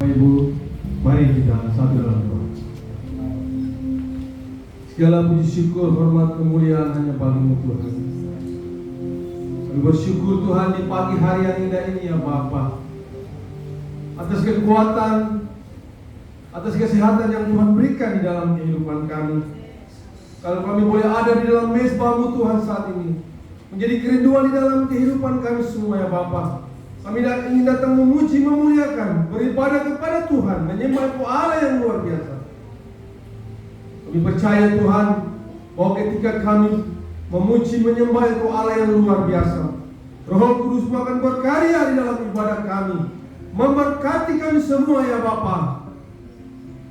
Ibu, mari kita satu dalam doa. Segala puji syukur, hormat, kemuliaan hanya bagimu Tuhan. Kami bersyukur Tuhan di pagi hari yang indah ini ya Bapa, atas kekuatan, atas kesehatan yang Tuhan berikan di dalam kehidupan kami. Kalau kami boleh ada di dalam mezbah-Mu Tuhan saat ini, menjadi kerinduan di dalam kehidupan kami semua ya Bapa. Kami ingin datang memuji, memuliakan, beribadah kepada Tuhan, menyembah Allah yang luar biasa. Kami percaya Tuhan bahwa ketika kami memuji, menyembah Allah yang luar biasa, Roh Kudus akan berkarya di dalam ibadah kami, memberkati kami semua ya Bapa.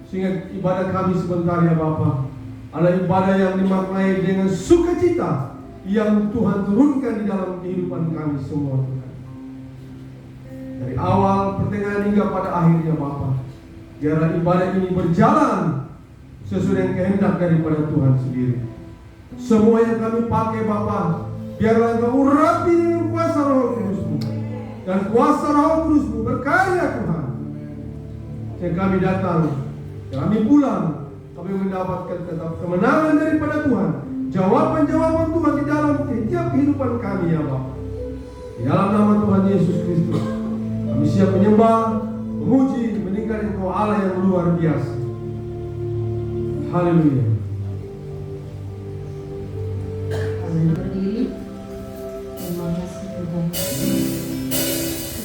Sehingga ibadah kami sebentar ya Bapa adalah ibadah yang dimaknai dengan sukacita yang Tuhan turunkan di dalam kehidupan kami semua Tuhan. Dari awal, pertengahan hingga pada akhirnya Bapa, biarlah ibadah ini berjalan sesuai dengan kehendak daripada Tuhan sendiri. Semua yang kami pakai Bapa, biarlah Engkau urapi dengan kuasa Roh Kudus-Mu, dan kuasa Roh Kudus-Mu berkarya Tuhan. Yang kami datang, kami pulang, kami mendapatkan tetap kemenangan daripada Tuhan, jawaban-jawaban Tuhan di dalam setiap kehidupan kami ya Bapa. Di dalam nama Tuhan Yesus Kristus, kami siap menyembah, memuji, meninggikan Engkau Allah yang luar biasa. Haleluya. Berdiri. Terima kasih Tuhan.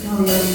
Engkau yang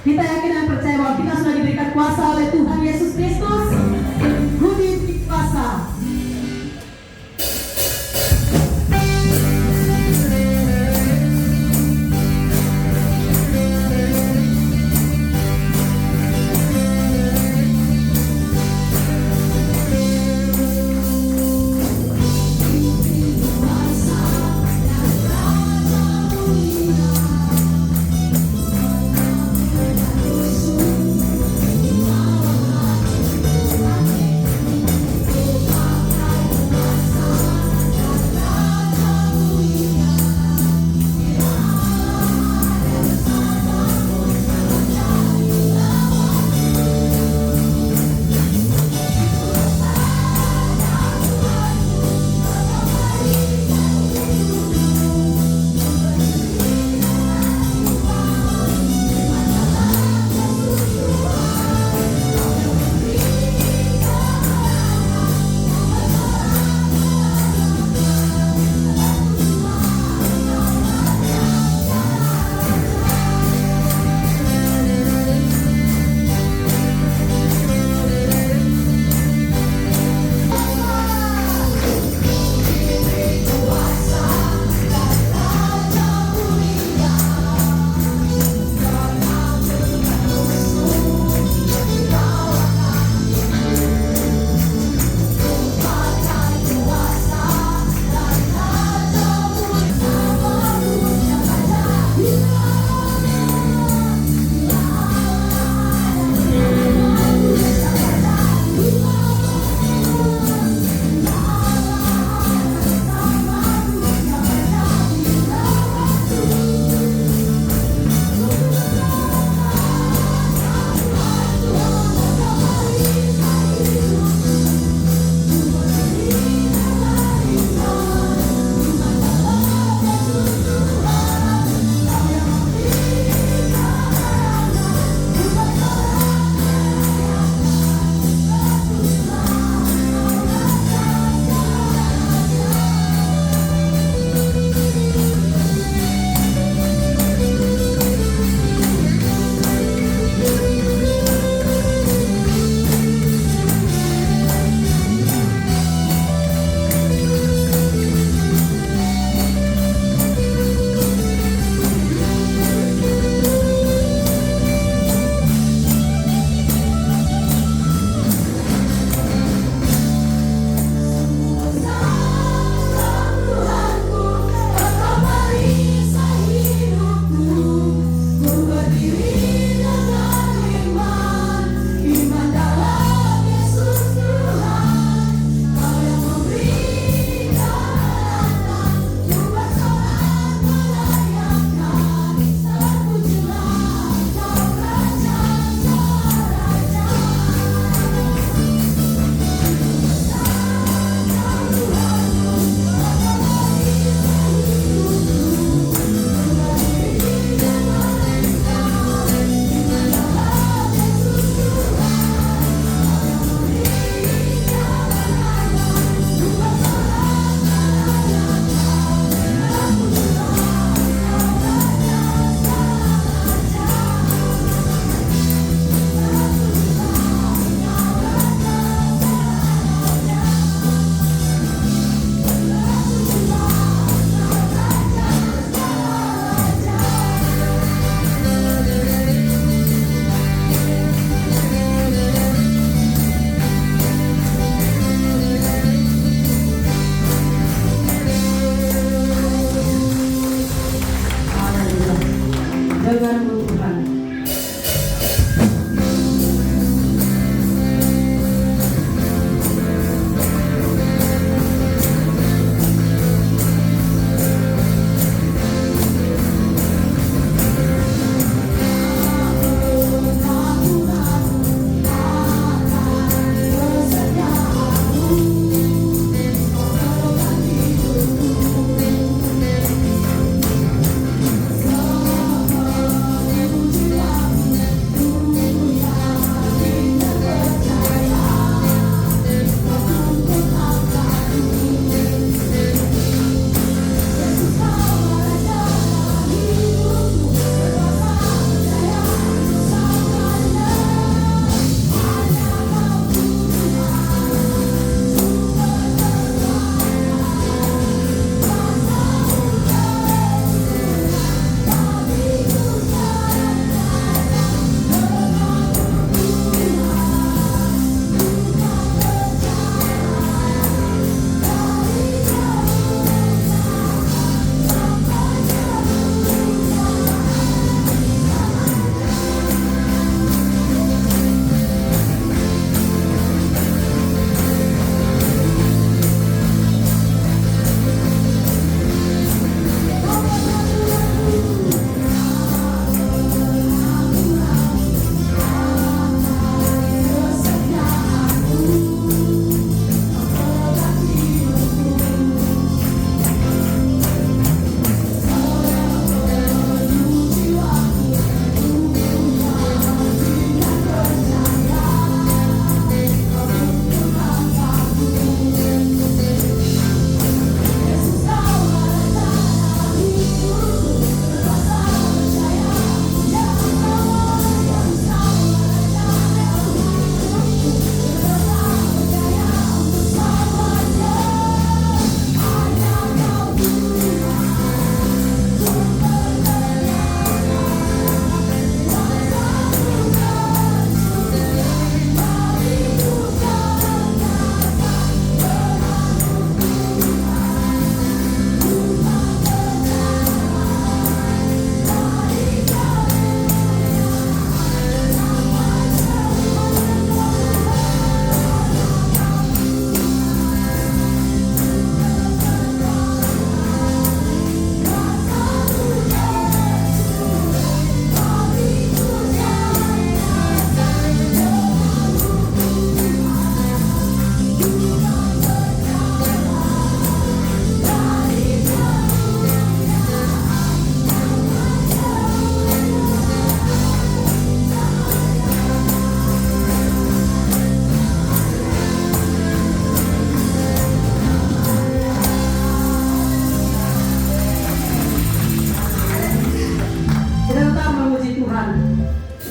Kita yakin dan percaya bahwa kita sudah diberikan kuasa oleh Tuhan Yesus Kristus. Budi kuasa.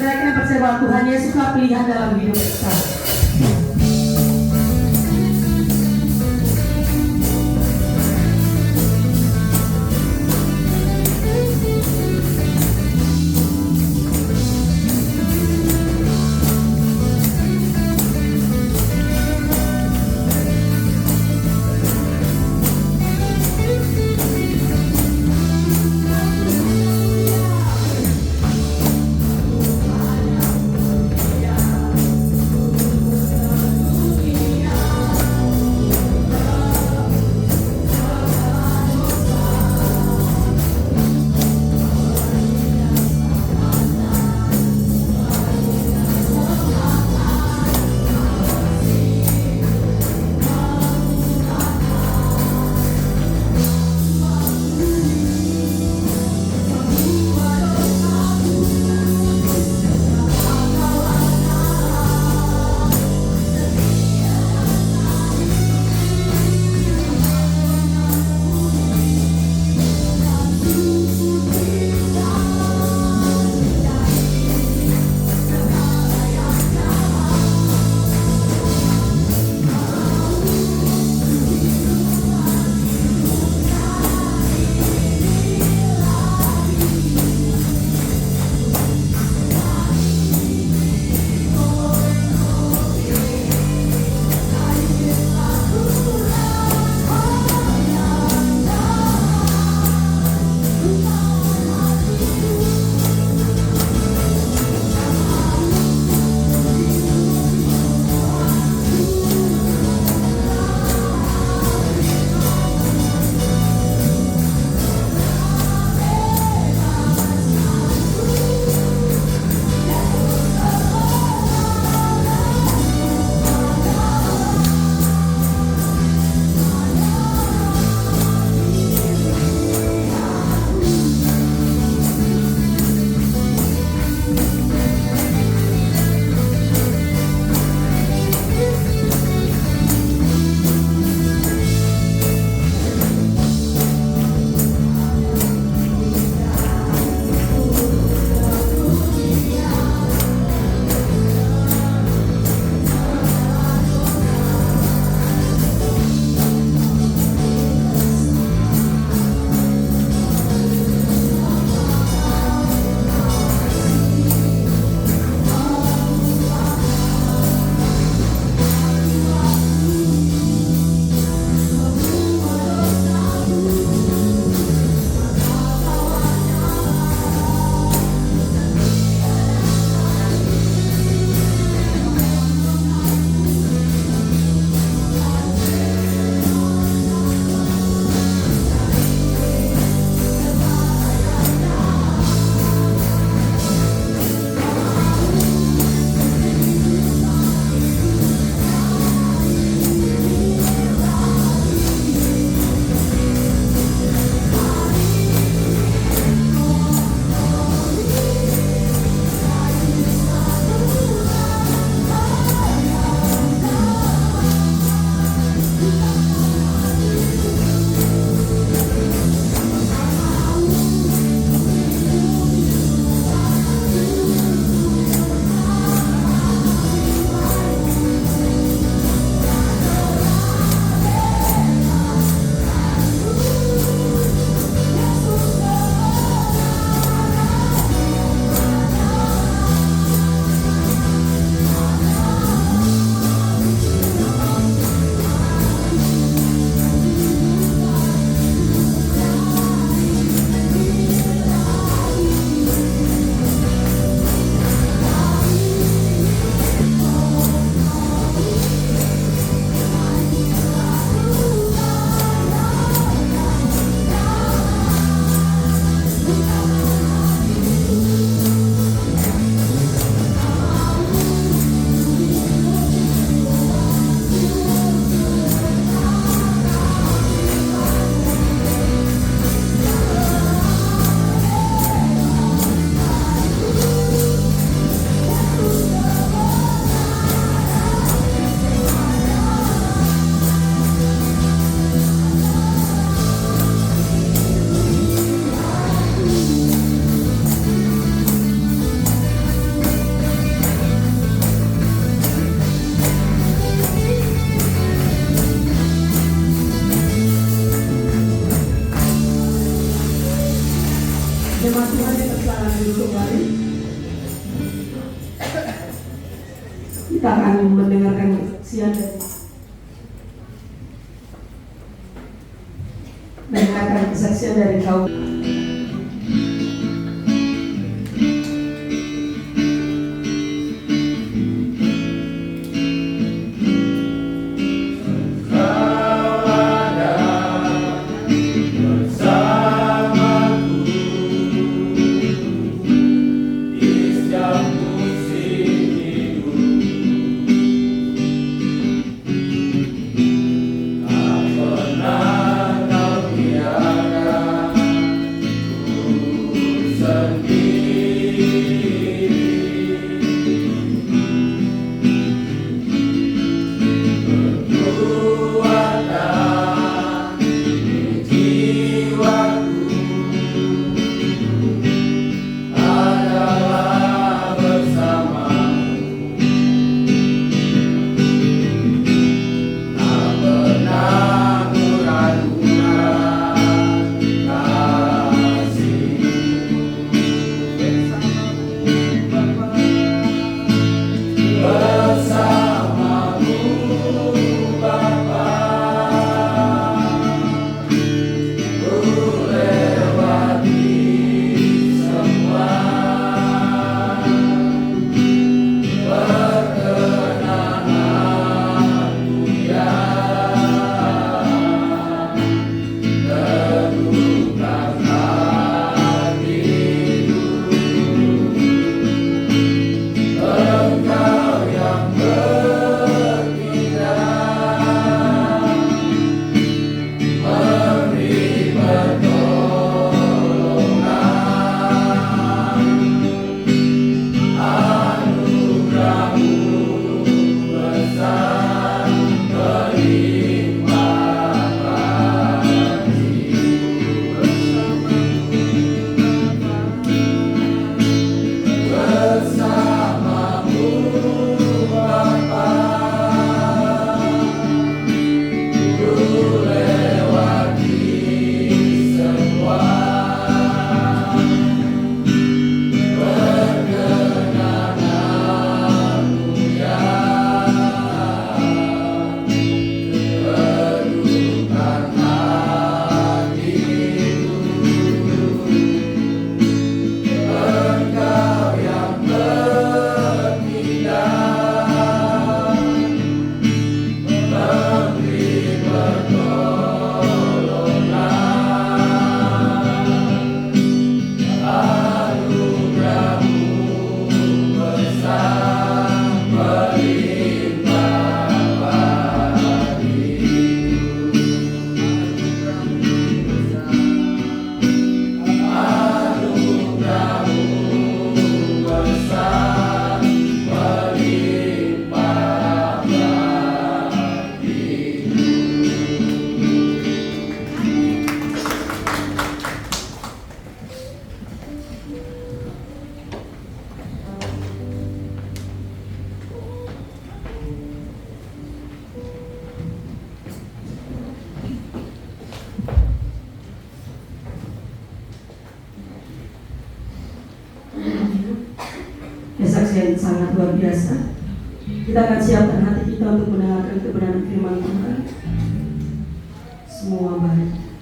Saya kena percaya bahwa Tuhan Yesuslah pilihan dalam hidup kita. Kita akan mendengarkan kesaksian dari kaum. Kesaksian sangat luar biasa. Kita akan siapkan hati kita untuk mendengarkan kebenaran firman Tuhan. Semua baik.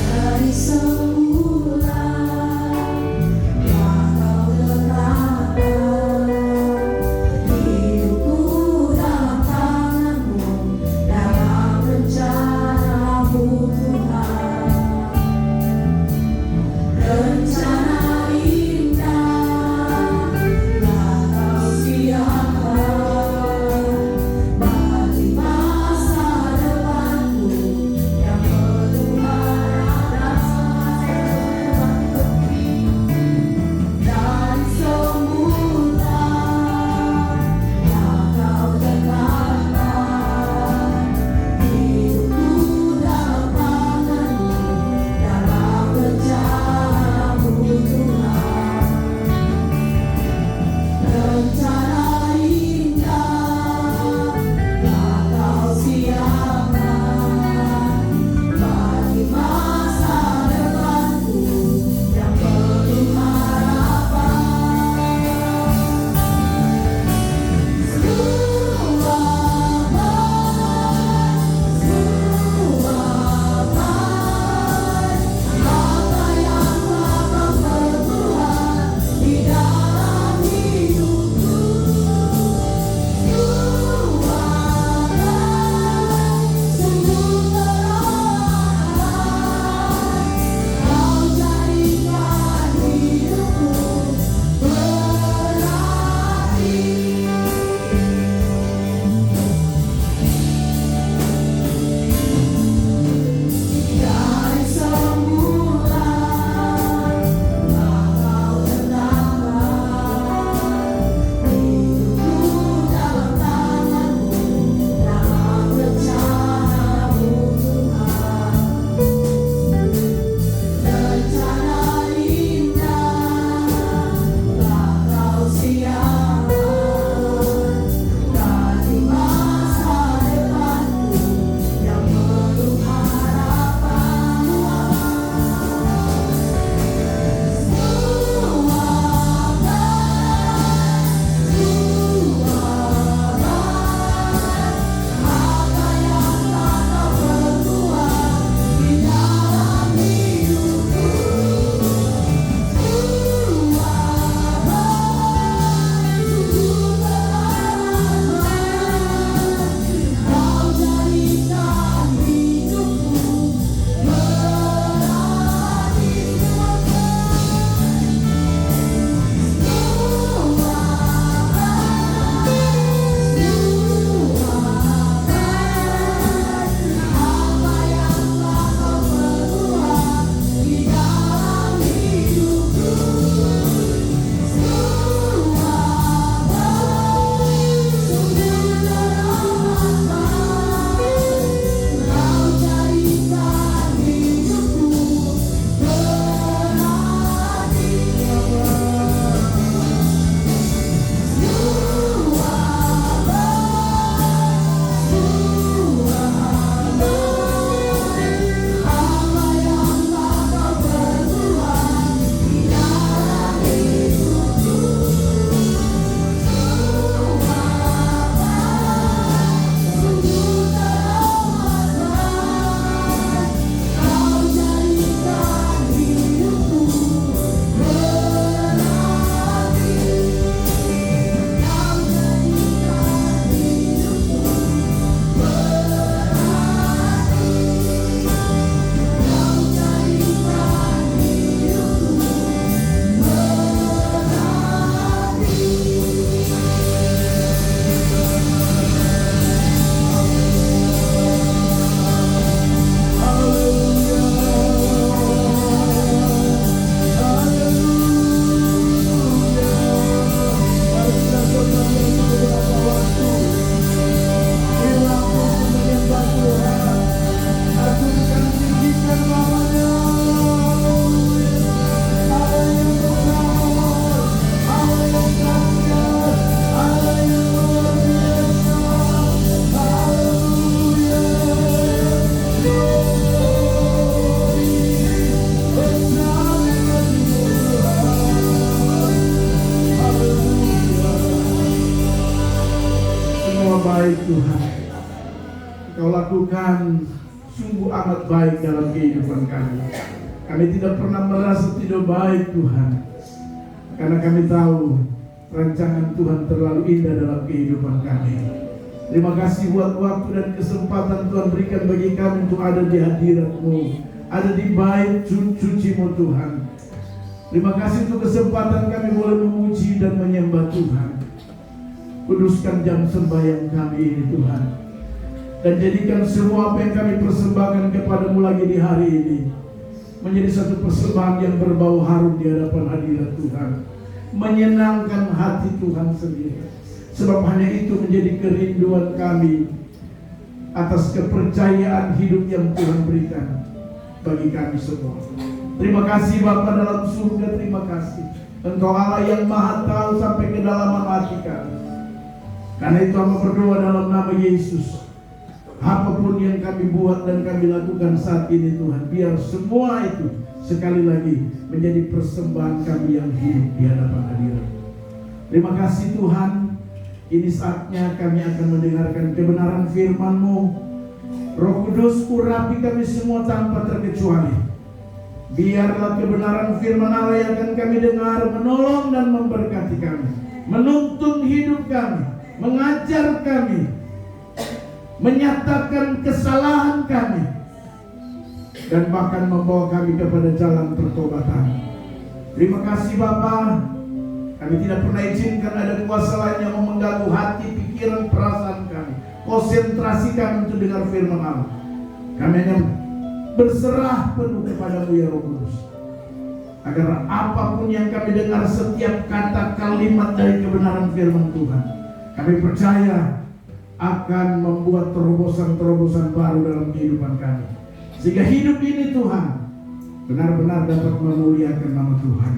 Dari semula Kau lakukan sungguh amat baik dalam kehidupan kami. Kami tidak pernah merasa tidak baik Tuhan, karena kami tahu rancangan Tuhan terlalu indah dalam kehidupan kami. Terima kasih buat waktu dan kesempatan Tuhan berikan bagi kami untuk ada di hadirat-Mu, ada di bait suci-Mu Tuhan. Terima kasih untuk kesempatan kami boleh memuji dan menyembah Tuhan. Kuduskan jam sembahyang kami ini Tuhan, dan jadikan semua apa yang kami persembahkan kepadamu lagi di hari ini menjadi satu persembahan yang berbau harum di hadapan hadirat Tuhan, menyenangkan hati Tuhan sendiri. Sebab hanya itu menjadi kerinduan kami atas kepercayaan hidup yang Tuhan berikan bagi kami semua. Terima kasih Bapa dalam surga, terima kasih Engkau Allah yang maha tahu sampai kedalaman hati kami. Karena itu kami berdoa dalam nama Yesus, apapun yang kami buat dan kami lakukan saat ini Tuhan, biar semua itu sekali lagi menjadi persembahan kami yang hidup di hadapan hadirat. Terima kasih Tuhan. Ini saatnya kami akan mendengarkan kebenaran firman-Mu. Roh Kudus, urapi kami semua tanpa terkecuali. Biarlah kebenaran firman Allah yang akan kami dengar menolong dan memberkati kami, menuntun hidup kami, mengajar kami, menyatakan kesalahan kami, dan bahkan membawa kami kepada jalan pertobatan. Terima kasih Bapa. Kami tidak pernah izinkan ada kuasa lain yang mengganggu hati, pikiran, perasaan kami, konsentrasi kami untuk dengar firman Allah. Kami hanya berserah penuh kepadamu ya Roh Kudus, agar apapun yang kami dengar, setiap kata kalimat dari kebenaran firman Tuhan, kami percaya akan membuat terobosan-terobosan baru dalam kehidupan kami, sehingga hidup ini Tuhan benar-benar dapat memuliakan nama Tuhan.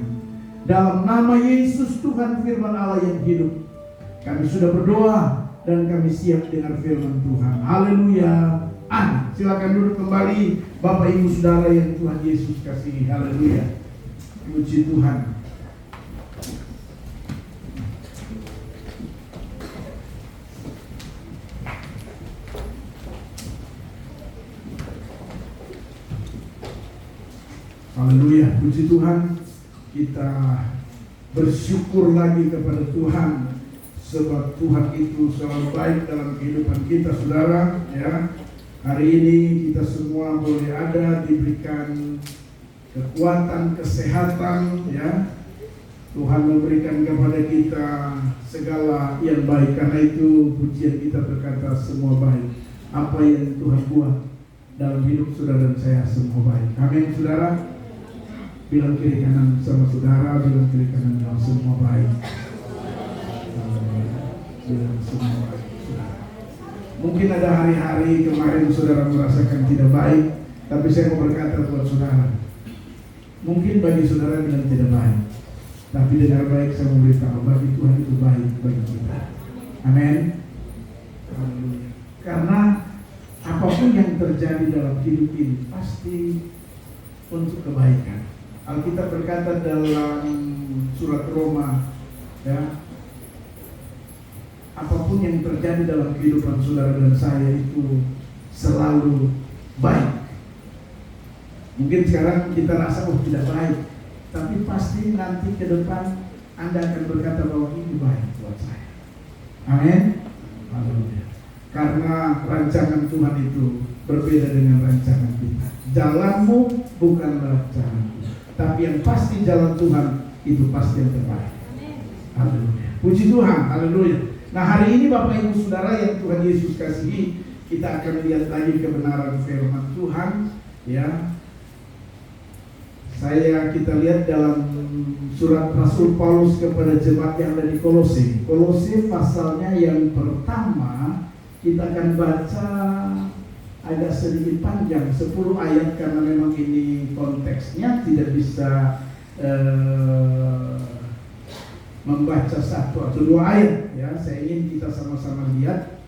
Dalam nama Yesus Tuhan firman Allah yang hidup, kami sudah berdoa dan kami siap dengar firman Tuhan. Haleluya. Amin. Silakan duduk kembali Bapak Ibu Saudara yang Tuhan Yesus kasihi. Haleluya. Puji Tuhan. Haleluya. Puji Tuhan. Kita bersyukur lagi kepada Tuhan, sebab Tuhan itu selalu baik dalam kehidupan kita saudara ya. Hari ini kita semua boleh ada, diberikan kekuatan, kesehatan ya. Tuhan memberikan kepada kita segala yang baik. Karena itu pujian kita berkata semua baik. Apa yang Tuhan buat dalam hidup saudara dan saya semua baik. Amin saudara. Bilang kiri kanan sama saudara, bilang kiri kanan semua baik. Bilang semua baik saudara. Mungkin ada hari-hari kemarin saudara merasakan tidak baik, tapi saya mau berkata buat saudara, mungkin bagi saudara bilang tidak baik, tapi dengar baik saya mau beritahu, bagi Tuhan itu baik bagi kita. Amin. Karena apapun yang terjadi dalam hidup ini pasti untuk kebaikan. Alkitab berkata dalam surat Roma ya, apapun yang terjadi dalam kehidupan saudara dan saya itu selalu baik. Mungkin sekarang kita rasa tidak baik, tapi pasti nanti ke depan Anda akan berkata bahwa ini baik buat saya. Amin. Haleluya. Karena rancangan Tuhan itu berbeda dengan rancangan kita. Jalanmu bukanlah jalanku, tapi yang pasti jalan Tuhan itu pasti yang terbaik. Haleluya. Puji Tuhan. Haleluya. Nah hari ini Bapak Ibu Saudara yang Tuhan Yesus kasihi, kita akan lihat lagi kebenaran firman Tuhan ya. Kita lihat dalam surat Rasul Paulus kepada jemaat yang ada di Kolose. Kolose pasalnya yang pertama, kita akan baca agak sedikit panjang, 10 ayat, karena memang ini konteksnya tidak bisa membaca 1 atau 2 ayat ya. Saya ingin kita sama-sama lihat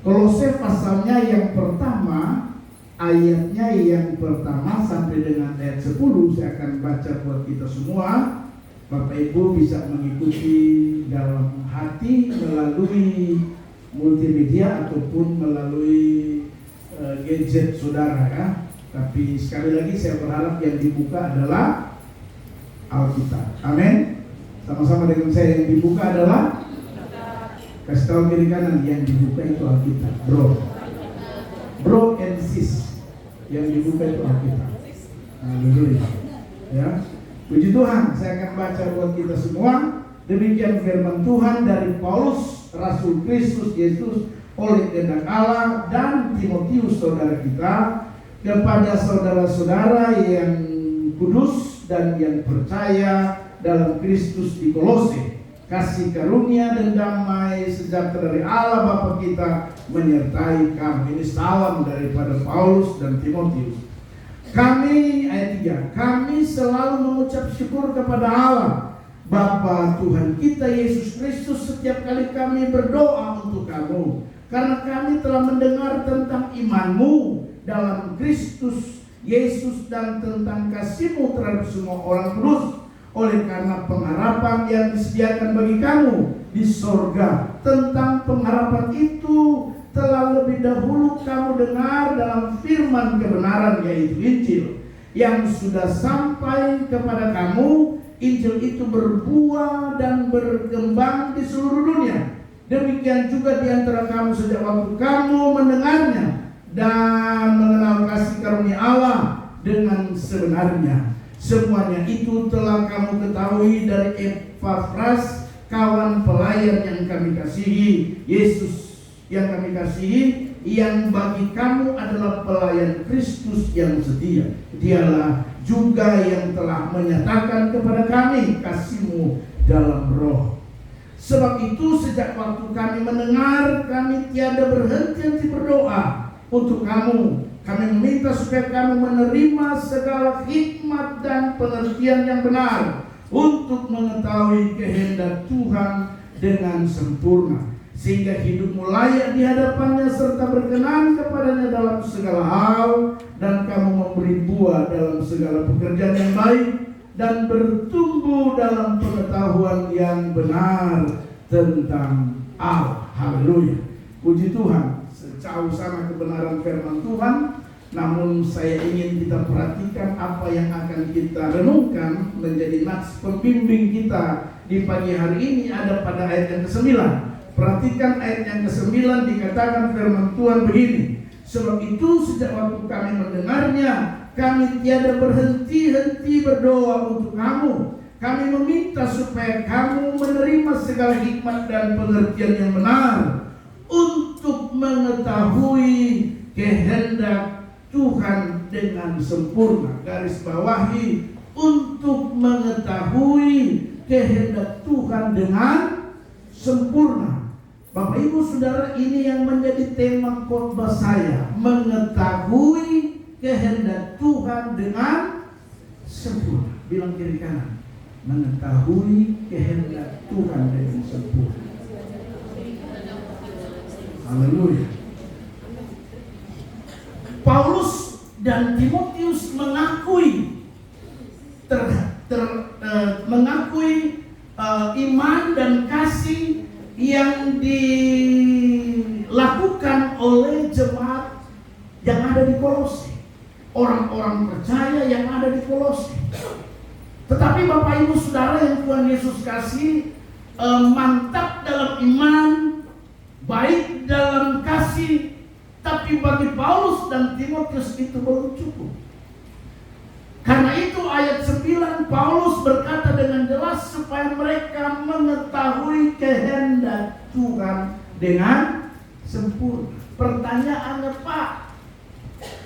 Kolose pasalnya yang pertama, ayatnya yang pertama sampai dengan ayat 10. Saya akan baca buat kita semua. Bapak Ibu bisa mengikuti dalam hati melalui multimedia ataupun melalui gadget saudara ya. Tapi sekali lagi saya berharap yang dibuka adalah Alkitab. Amin. Sama-sama dengan saya, yang dibuka adalah, kasih tahu kiri kanan, yang dibuka itu Alkitab, bro and sis, yang dibuka itu Alkitab. Haleluya. Ya, puji Tuhan. Saya akan baca buat kita semua. Demikian firman Tuhan dari Paulus, Rasul Kristus Yesus oleh kehendak Allah, dan Timotius saudara kita, kepada saudara-saudara yang kudus dan yang percaya dalam Kristus di Kolose. Kasih karunia dan damai sejahtera dari Allah Bapa kita menyertai kamu. Ini salam daripada Paulus dan Timotius. Kami, ayat 3, kami selalu mengucap syukur kepada Allah Bapa Tuhan kita Yesus Kristus setiap kali kami berdoa untuk kamu, karena kami telah mendengar tentang imanmu dalam Kristus Yesus dan tentang kasihmu terhadap semua orang kudus, oleh karena pengharapan yang disediakan bagi kamu di sorga. Tentang pengharapan itu telah lebih dahulu kamu dengar dalam firman kebenaran, yaitu Injil, yang sudah sampai kepada kamu. Injil itu berbuah dan berkembang di seluruh dunia. Demikian juga di antara kamu sejak waktu kamu mendengarnya dan mengenal kasih karunia Allah dengan sebenarnya. Semuanya itu telah kamu ketahui dari Epafras, kawan pelayan yang kami kasihi, Yesus yang kami kasihi, yang bagi kamu adalah pelayan Kristus yang setia. Dialah juga yang telah menyatakan kepada kami kasihmu dalam roh. Sebab itu sejak waktu kami mendengar, kami tiada berhenti berdoa untuk kamu. Kami meminta supaya kamu menerima segala hikmat dan pengertian yang benar untuk mengetahui kehendak Tuhan dengan sempurna, sehingga hidupmu layak di hadapannya serta berkenan kepadanya dalam segala hal, dan kamu memberi buah dalam segala pekerjaan yang baik dan bertumbuh dalam pengetahuan yang benar tentang Allah. Haleluya. Puji Tuhan. Sejauh sama kebenaran firman Tuhan, namun saya ingin kita perhatikan apa yang akan kita renungkan menjadi nats pembimbing kita di pagi hari ini ada pada ayat yang ke-9. Perhatikan ayat yang ke-9, dikatakan firman Tuhan begini. Sebab itu sejak waktu kami mendengarnya, kami tiada berhenti-henti berdoa untuk kamu. Kami meminta supaya kamu menerima segala hikmat dan pengertian yang benar untuk mengetahui kehendak Tuhan dengan sempurna. Garis bawahi, untuk mengetahui kehendak Tuhan dengan sempurna. Bapak Ibu Saudara, ini yang menjadi tema khotbah saya, mengetahui kehendak Tuhan dengan sempurna. Bilang kiri kanan, mengetahui kehendak Tuhan dengan sempurna. Haleluya. Paulus dan Timotius mengakui iman dan kasih yang dilakukan oleh jemaat yang ada di Kolose, orang-orang percaya yang ada di Kolose. Tetapi Bapak Ibu Saudara yang Tuhan Yesus kasih, mantap dalam iman, baik dalam kasih, tapi bagi Paulus dan Timotius itu belum cukup. Karena itu ayat 9 Paulus berkata dengan jelas supaya mereka mengetahui kehendak Tuhan dengan sempurna. Pertanyaannya, Pak,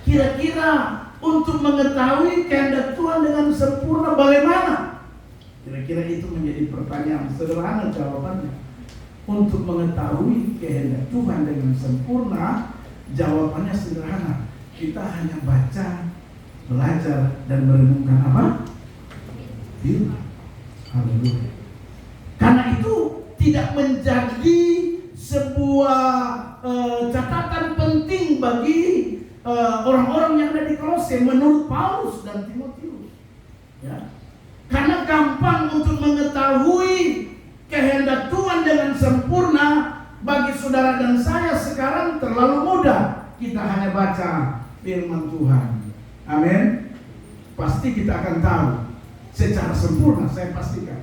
kira-kira untuk mengetahui kehendak Tuhan dengan sempurna bagaimana? Kira-kira itu menjadi pertanyaan sederhana jawabannya. Untuk mengetahui kehendak Tuhan dengan sempurna, jawabannya sederhana. Kita hanya baca, belajar, dan merenungkan apa? Firman. Haleluya. Karena itu tidak menjadi sebuah catatan penting bagi orang-orang yang ada di Kolose menurut Paulus dan Timotius. Ya. Karena gampang untuk mengetahui kehendak Tuhan dengan sempurna bagi saudara dan terlalu mudah kita hanya baca firman Tuhan. Amin. Pasti kita akan tahu secara sempurna, saya pastikan,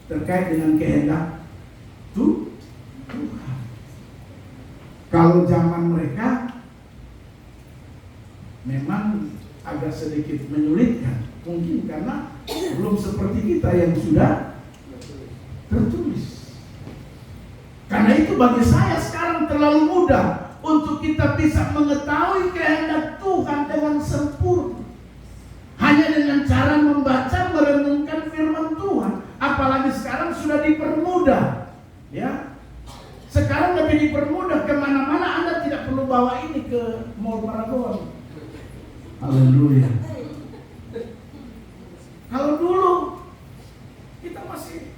terkait dengan kehendak Tuhan. Kalau zaman mereka memang agak sedikit menyulitkan, mungkin karena belum seperti kita yang sudah tertulis. Karena itu bagi saya sekarang terlalu mudah untuk kita bisa mengetahui kehendak Tuhan dengan sempurna. Hanya dengan cara membaca, merenungkan firman Tuhan. Apalagi sekarang sudah dipermudah, ya. Sekarang lebih dipermudah, kemana-mana Anda tidak perlu bawa ini ke Mall Paragon. Haleluya. Kalau dulu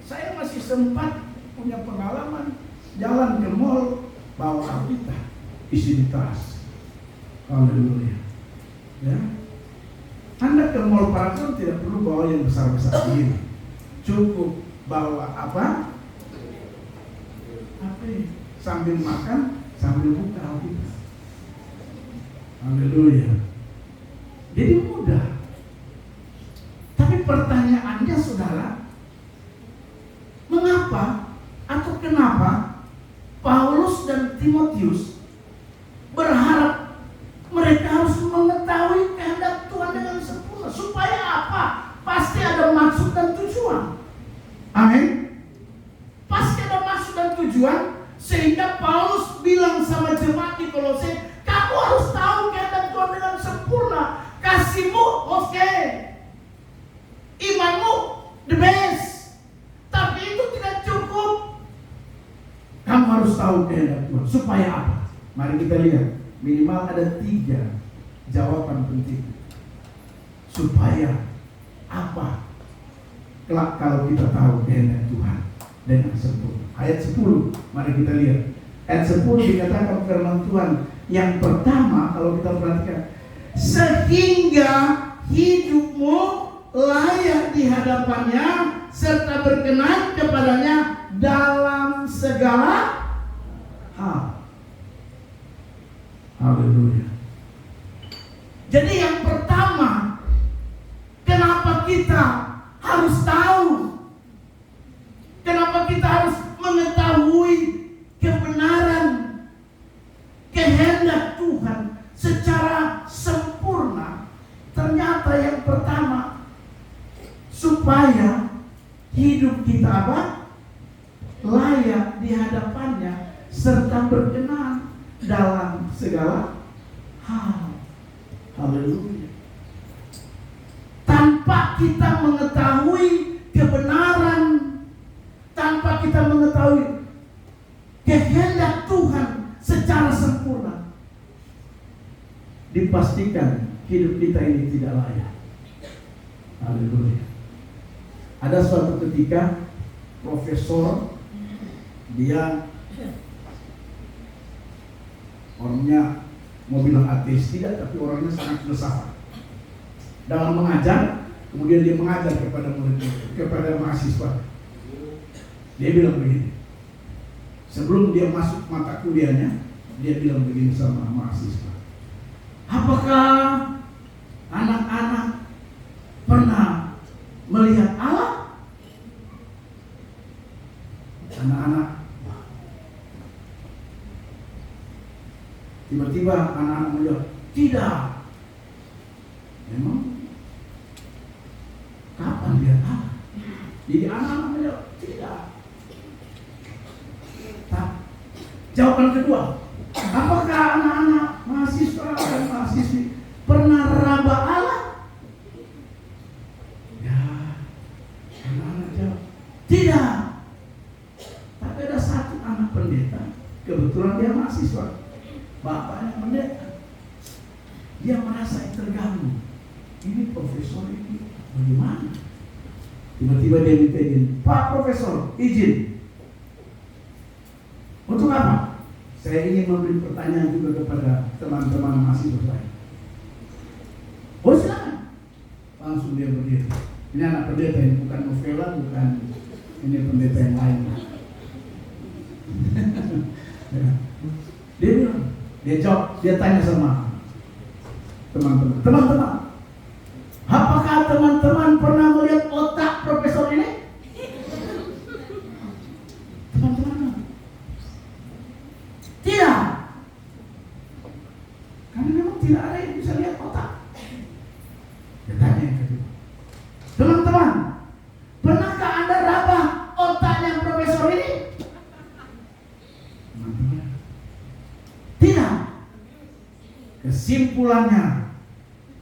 saya masih sempat punya pengalaman jalan ke mall bawa Alkitab isi di tas. Haleluya. Ya. Anda ke Mall Paragon tidak perlu bawa yang besar-besar begini. Cukup bawa apa? Sambil makan, sambil buka Alkitab. Haleluya. Jadi mudah. Tapi pertanyaannya saudara, mengapa atau kenapa Paulus dan Timotius berharap mereka harus mengetahui kehendak Tuhan dengan sempurna? Supaya apa? Pasti ada maksud dan tujuan. Amin. Pasti ada maksud dan tujuan. Sehingga Paulus bilang sama jemaat di Kolose, kamu harus tahu kehendak Tuhan dengan sempurna. Kasihmu oke, imanmu the best, tapi itu tidak cukup. Kamu harus tahu kehendak Tuhan. Supaya apa? Mari kita lihat. Minimal ada 3 jawaban penting. Supaya apa? Kelak kalau kita tahu kehendak Tuhan dengan sempurna. Ayat 10, mari kita lihat. Ayat 10 dikatakan firman Tuhan. Yang pertama, kalau kita perhatikan, sehingga hidupmu layak di hadapannya serta berkenan kepadanya dalam segala hal. Haleluya. Jadi yang pertama, kenapa kita harus tahu? Kenapa kita harus mengetahui kebenaran kehendak Tuhan secara sempurna? Ternyata yang pertama, supaya hidup kita apa? Layak di hadapannya serta berkenan dalam segala hal. Haleluya. Tanpa kita mengetahui kebenaran, tanpa kita mengetahui kehendak Tuhan secara sempurna, dipastikan hidup kita ini tidak layak. Haleluya. Ada suatu ketika profesor, dia orangnya mau bilang ateis tidak, tapi orangnya sangat filsafat dalam mengajar. Kemudian dia mengajar kepada murid, kepada mahasiswa. Dia bilang begini, sebelum dia masuk mata kuliahnya, dia bilang begini sama mahasiswa, apakah anak-anak pernah melihat Allah? Anak-anak, tiba-tiba anak-anak menjawab, tidak. Memang kapan lihat Allah? Jadi anak-anak menjawab, tidak. Jawaban kedua, apakah anak-anak mahasiswa dan mahasiswi pernah raba Allah? Ya, anak-anak jawab, tidak. Tapi ada satu anak pendeta, kebetulan dia mahasiswa, bapaknya pendeta. Dia merasa terganggu. Ini profesor ini bagaimana? Tiba-tiba dia minta izin, Pak Profesor, izin. Untuk apa? Saya ingin memberi pertanyaan juga kepada teman-teman mahasiswa saya. Oh silakan. Langsung dia berdiri. Ini anak pendeta ini, bukan novela, bukan ini pendeta yang lain. Dia bilang, Dia jawab, dia tanya sama teman-teman. Teman-teman, apakah teman-teman pernah melihat otak profesor ini? Teman-teman, tidak. Karena memang tidak ada yang bisa lihat otak. Dia tanya yang kedua. Teman-teman, pernahkah Anda raba otaknya profesor ini? Teman-teman, tidak. Kesimpulannya,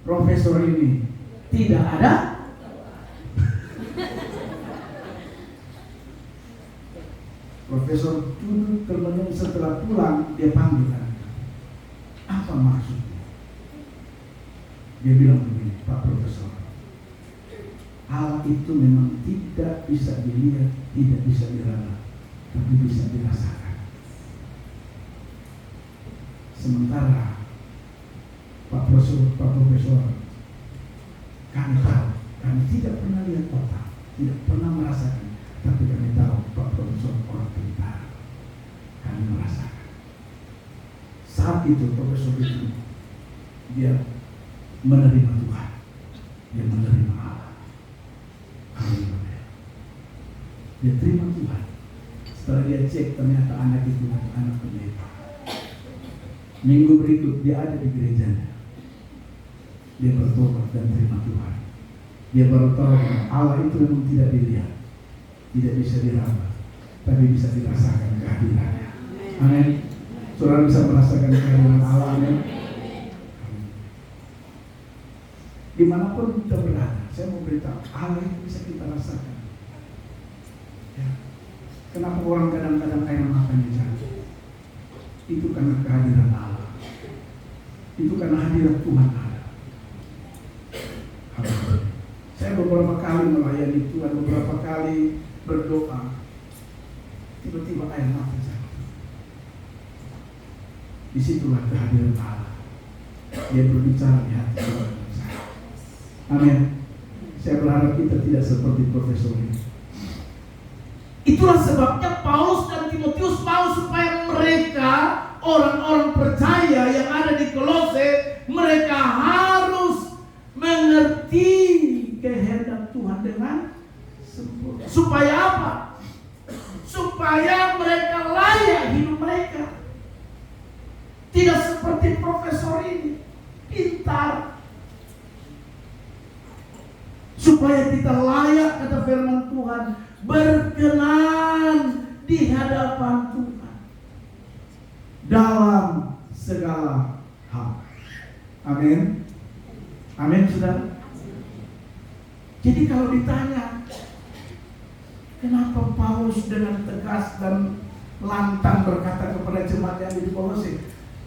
profesor ini tidak ada. Profesor duduk termenung, setelah pulang dia panggil anak. Apa maksudnya? Dia bilang begini, Pak Profesor, hal itu memang tidak bisa dilihat, tidak bisa diraba, tapi bisa dirasakan. Sementara Pak Profesor, kami tahu, kami tidak pernah lihat otak, tidak pernah merasakan, tapi kami tahu Pak Profesor orang pintar. Kami merasakan. Saat itu Profesor itu dia menerima Tuhan, dia menerima Allah. Haleluya. Dia terima Tuhan. Setelah dia cek, ternyata anak itu anak pendeta. Minggu berikut dia ada di gerejanya. Dia bertobat dan terima Tuhan. Dia baru tahu bahwa Allah itu memang tidak dilihat, tidak bisa diraba, tapi bisa dirasakan kehadirannya. Amin. Saudara bisa merasakan kehadiran Allah. Amin. Dimanapun kita berada, saya mau beritahu, Allah itu bisa kita rasakan. Ya. Kenapa orang kadang-kadang air matanya jatuh? Itu karena kehadiran Allah. Itu karena hadirat Tuhan ada. Saya beberapa kali melayani Tuhan, beberapa kali berdoa, tiba-tiba air mata jatuh. Disitulah kehadiran Allah. Dia berbicara di hati saya. Amin. Saya berharap kita tidak seperti profesor ini. Itulah sebabnya Paulus dan Timotius mau supaya mereka, orang-orang percaya yang ada di Kolose, mereka harus mengerti kehendak Tuhan dengan sempurna. Supaya apa? Supaya mereka layak hidup mereka. Tidak seperti profesor ini, pintar. Supaya kita layak, kata firman Tuhan, berkenan di hadapan Tuhan dalam segala hal. Amin. Amin, saudara. Jadi kalau ditanya, kenapa Paulus dengan tegas dan lantang berkata kepada jemaat yang di Kolose,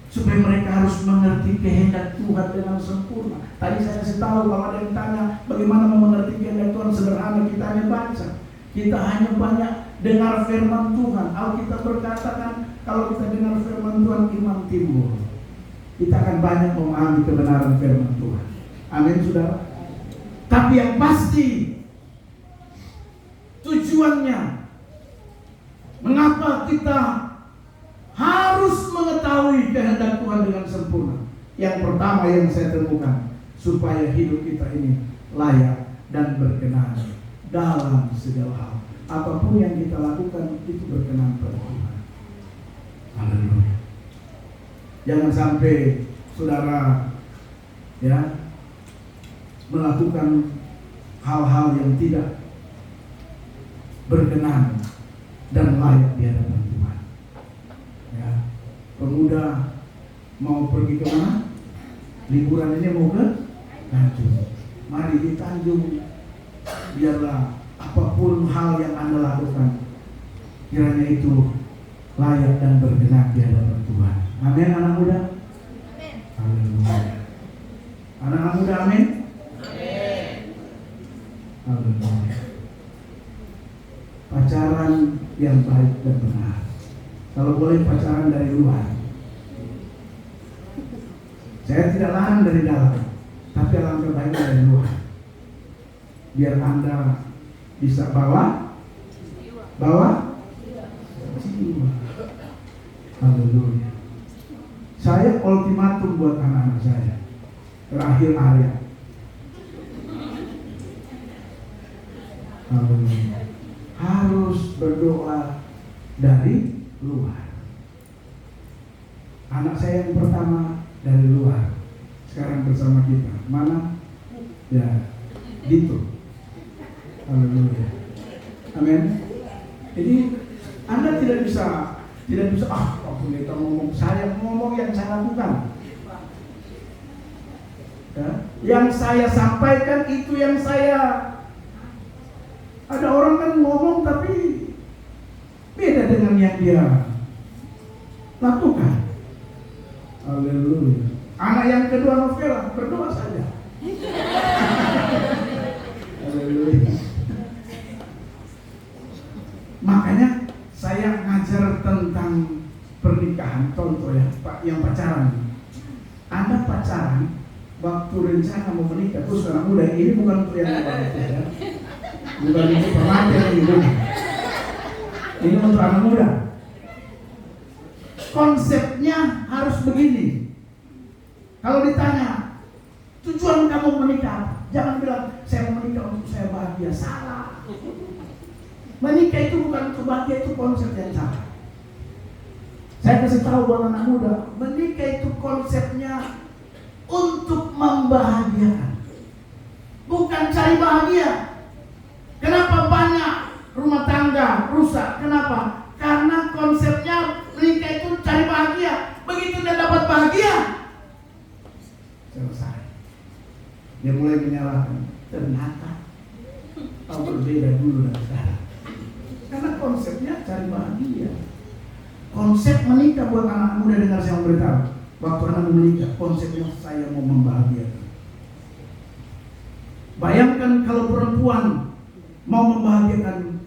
supaya mereka harus mengerti kehendak Tuhan dengan sempurna. Tadi saya kasih tahu, kalau ada yang tanya bagaimana mengerti kehendak Tuhan, sederhana, kita hanya baca. Kita hanya banyak dengar firman Tuhan. Alkitab berkatakan, kalau kita dengar firman Tuhan, iman timbul. Kita akan banyak memahami kebenaran firman Tuhan. Amin, saudara. Tapi yang pasti, tujuannya, mengapa kita harus mengetahui kehendak Tuhan dengan sempurna. Yang pertama yang saya temukan, supaya hidup kita ini layak dan berkenan dalam segala hal. Apapun yang kita lakukan itu berkenan pada Tuhan. Haleluya. Jangan sampai saudara melakukan hal-hal yang tidak berkenan dan layak di hadapan Tuhan. Ya, pemuda mau pergi ke mana? Liburan ini mau ke Tanjung. Mari di Tanjung, biarlah apapun hal yang Anda lakukan, kiranya itu layak dan berkenan di hadapan Tuhan. Amin, anak muda. Haleluya. Anak-anak muda, amin. Haleluya. Pacaran yang baik dan benar. Kalau boleh pacaran dari luar. Saya tidak larang dari dalam, tapi alangkah baiknya dari luar. Biar Anda bisa bawa jiwa. Haleluya. Saya ultimatum buat anak-anak saya. Terakhir Arya. Harus berdoa dari luar. Anak saya yang pertama dari luar, sekarang bersama kita. Mana? Ya, gitu. Haleluya. Amin. Jadi Anda tidak bisa Pak Pendeta ngomong, saya ngomong yang saya lakukan. Ya, yang saya sampaikan itu yang saya. Ada orang kan ngomong tapi beda dengan yang dia lakukan. Haleluya. Anak yang kedua Novela, berdoa saja. Haleluya. Makanya saya ngajar tentang pernikahan. Contoh ya, Pak, yang pacaran. Anda pacaran waktu rencana mau menikah, terus anak muda, ini bukan untuk yang ya. Bukan untuk pengantin ini, bukan. Ini untuk anak muda. Konsepnya harus begini. Kalau ditanya tujuan kamu menikah, jangan bilang saya mau menikah untuk saya bahagia. Salah. Menikah itu bukan untuk bahagia, itu konsep yang salah. Saya kasih tahu buat anak muda, menikah itu konsepnya untuk membahagiakan, bukan cari bahagia. Kenapa banyak rumah tangga rusak? Kenapa? Karena konsepnya menikah itu cari bahagia. Begitu dia dapat bahagia, selesai. Dia mulai menyalahkan. Ternyata berbeda dulu dan sekarang. Karena konsepnya cari bahagia. Konsep menikah buat anak muda, dengar saya beritahu. Waktu anak menikah, konsepnya saya mau membahagiakan. Bayangkan kalau perempuan mau membahagiakan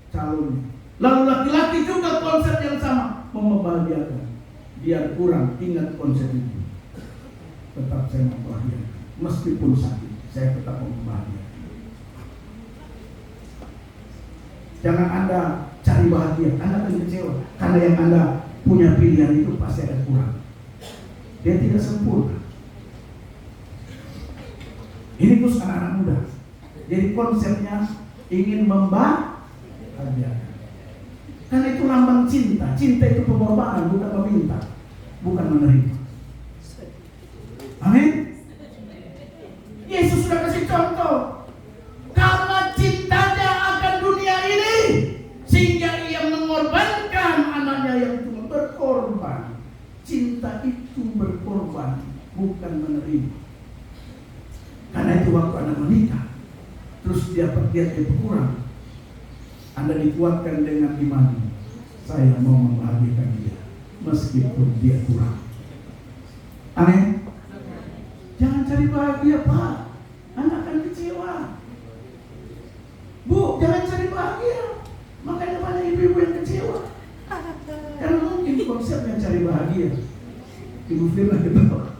calonnya, lalu laki-laki juga konsep yang sama mau membahagiakan. Biar kurang, ingat konsep itu. Tetap saya membahagiakan, meskipun sakit, saya tetap mau membahagiakan. Jangan Anda cari bahagia, Anda akan kecewa. Karena yang Anda punya pilihan itu pasti ada kurang. Dia tidak sempurna. Ini khusus anak-anak muda. Jadi konsepnya ingin membahagiakan. Karena itu lambang cinta. Cinta itu pengorbanan, bukan meminta, bukan menerima. Amin. Yesus sudah kasih contoh. Karena cintanya akan dunia ini, sehingga ia mengorbankan anaknya yang cuma berkorban. Cinta itu berkorban, bukan menerima. Karena itu waktu Anda menikah, terus dia berkurang, Anda dikuatkan dengan iman. Saya mau membahagiakan dia, meskipun dia kurang. Amin. Jangan cari bahagia, Pak. Anda akan kecewa. Bu, jangan cari bahagia. Makanya banyak ibu-ibu yang kecewa. Karena mungkin konsepnya cari bahagia. Ibu Firman ketawa.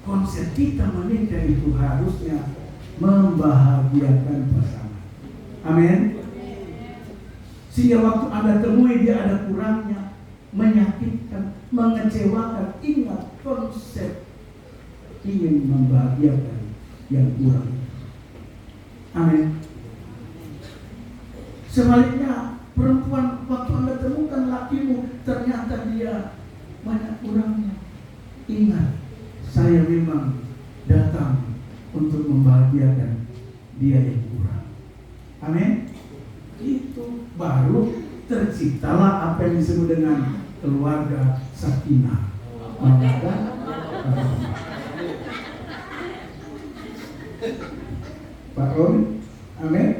Konsep kita menikah itu harusnya membahagiakan pasangan. Amin. Sehingga waktu Anda temui dia ada kurangnya, menyakitkan, mengecewakan, ingat konsep ingin membahagiakan yang kurang. Amin. Sebaliknya, perempuan waktu Anda temukan lakimu, ternyata dia banyak kurangnya. Ingat, saya memang datang untuk membahagiakan dia yang kurang. Amin. Itu baru terciptalah apa yang disebut dengan keluarga sakinah. Pak Roni, amin.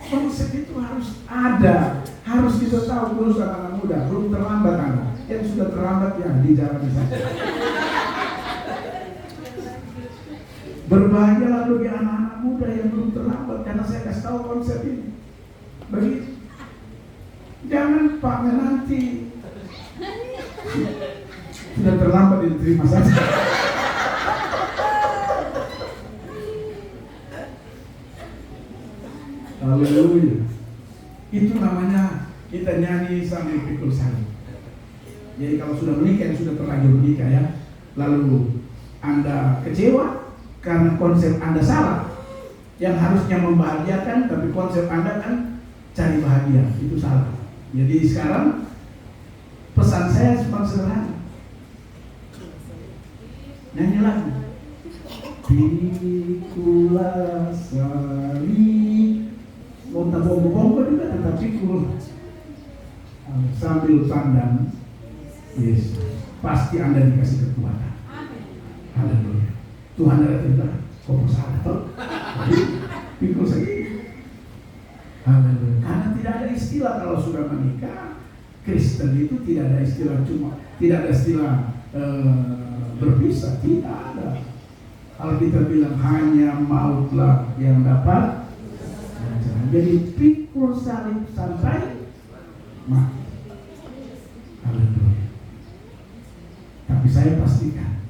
Konsep itu harus ada, harus kita tahu. Terus anak-anak muda, belum terlambat Anda. Yang sudah terlambat ya di jalan saja. Berbahagialah bagi anak-anak muda yang belum terlambat, karena saya kasih tahu konsep ini. Begitu. Jangan Pak nanti sudah terlambat diterima saja. Haleluya. Itu Itu namanya kita nyanyi sambil pikul salib. Jadi kalau sudah menikah, yang sudah terlanjur menikah ya, lalu Anda kecewa karena konsep Anda salah, yang harusnya membahagiakan, tapi konsep Anda kan cari bahagia, itu salah. Jadi sekarang pesan saya cuma sederhana, nyanyi lagu Pikulah salib, mau tak bongo-bongo juga tetap pikul sambil pandang Yesus, pasti Anda dikasih kekuatan. Haleluya. Tuhan ada tidak, kok salah toh? Pikul saja. Haleluya. Karena tidak ada istilah kalau sudah menikah Kristen itu, tidak ada istilah tidak ada istilah berpisah, tidak ada. Kalau kita bilang hanya mautlah yang dapat, jadi pikul salib sampai mati. Haleluya. Tapi saya pastikan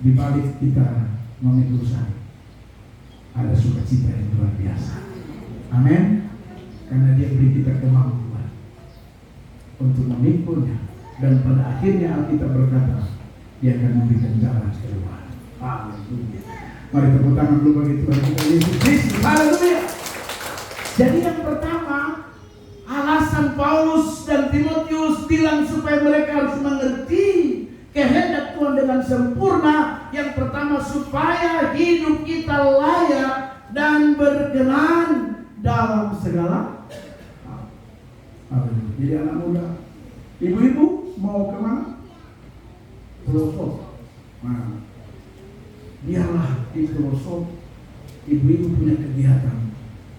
di balik kita memikul salib ada sukacita yang luar biasa. Amin. Karena Dia beri kita kemampuan untuk memikulnya, dan pada akhirnya Alkitab berkata Dia akan memberikan jalan keluar. Haleluya. Mari tepuk tangan dulu bagi Tuhan kita Yesus Kristus. Haleluya. Jadi yang pertama, alasan Paulus dan Timotius bilang supaya mereka harus mengerti kehendak Tuhan dengan sempurna. Yang pertama, supaya hidup kita layak dan berkenan dalam segala hal. Jadi anak muda, ibu-ibu mau kemana? Pelosok. Nah, biarlah di pelosok ibu-ibu punya kegiatan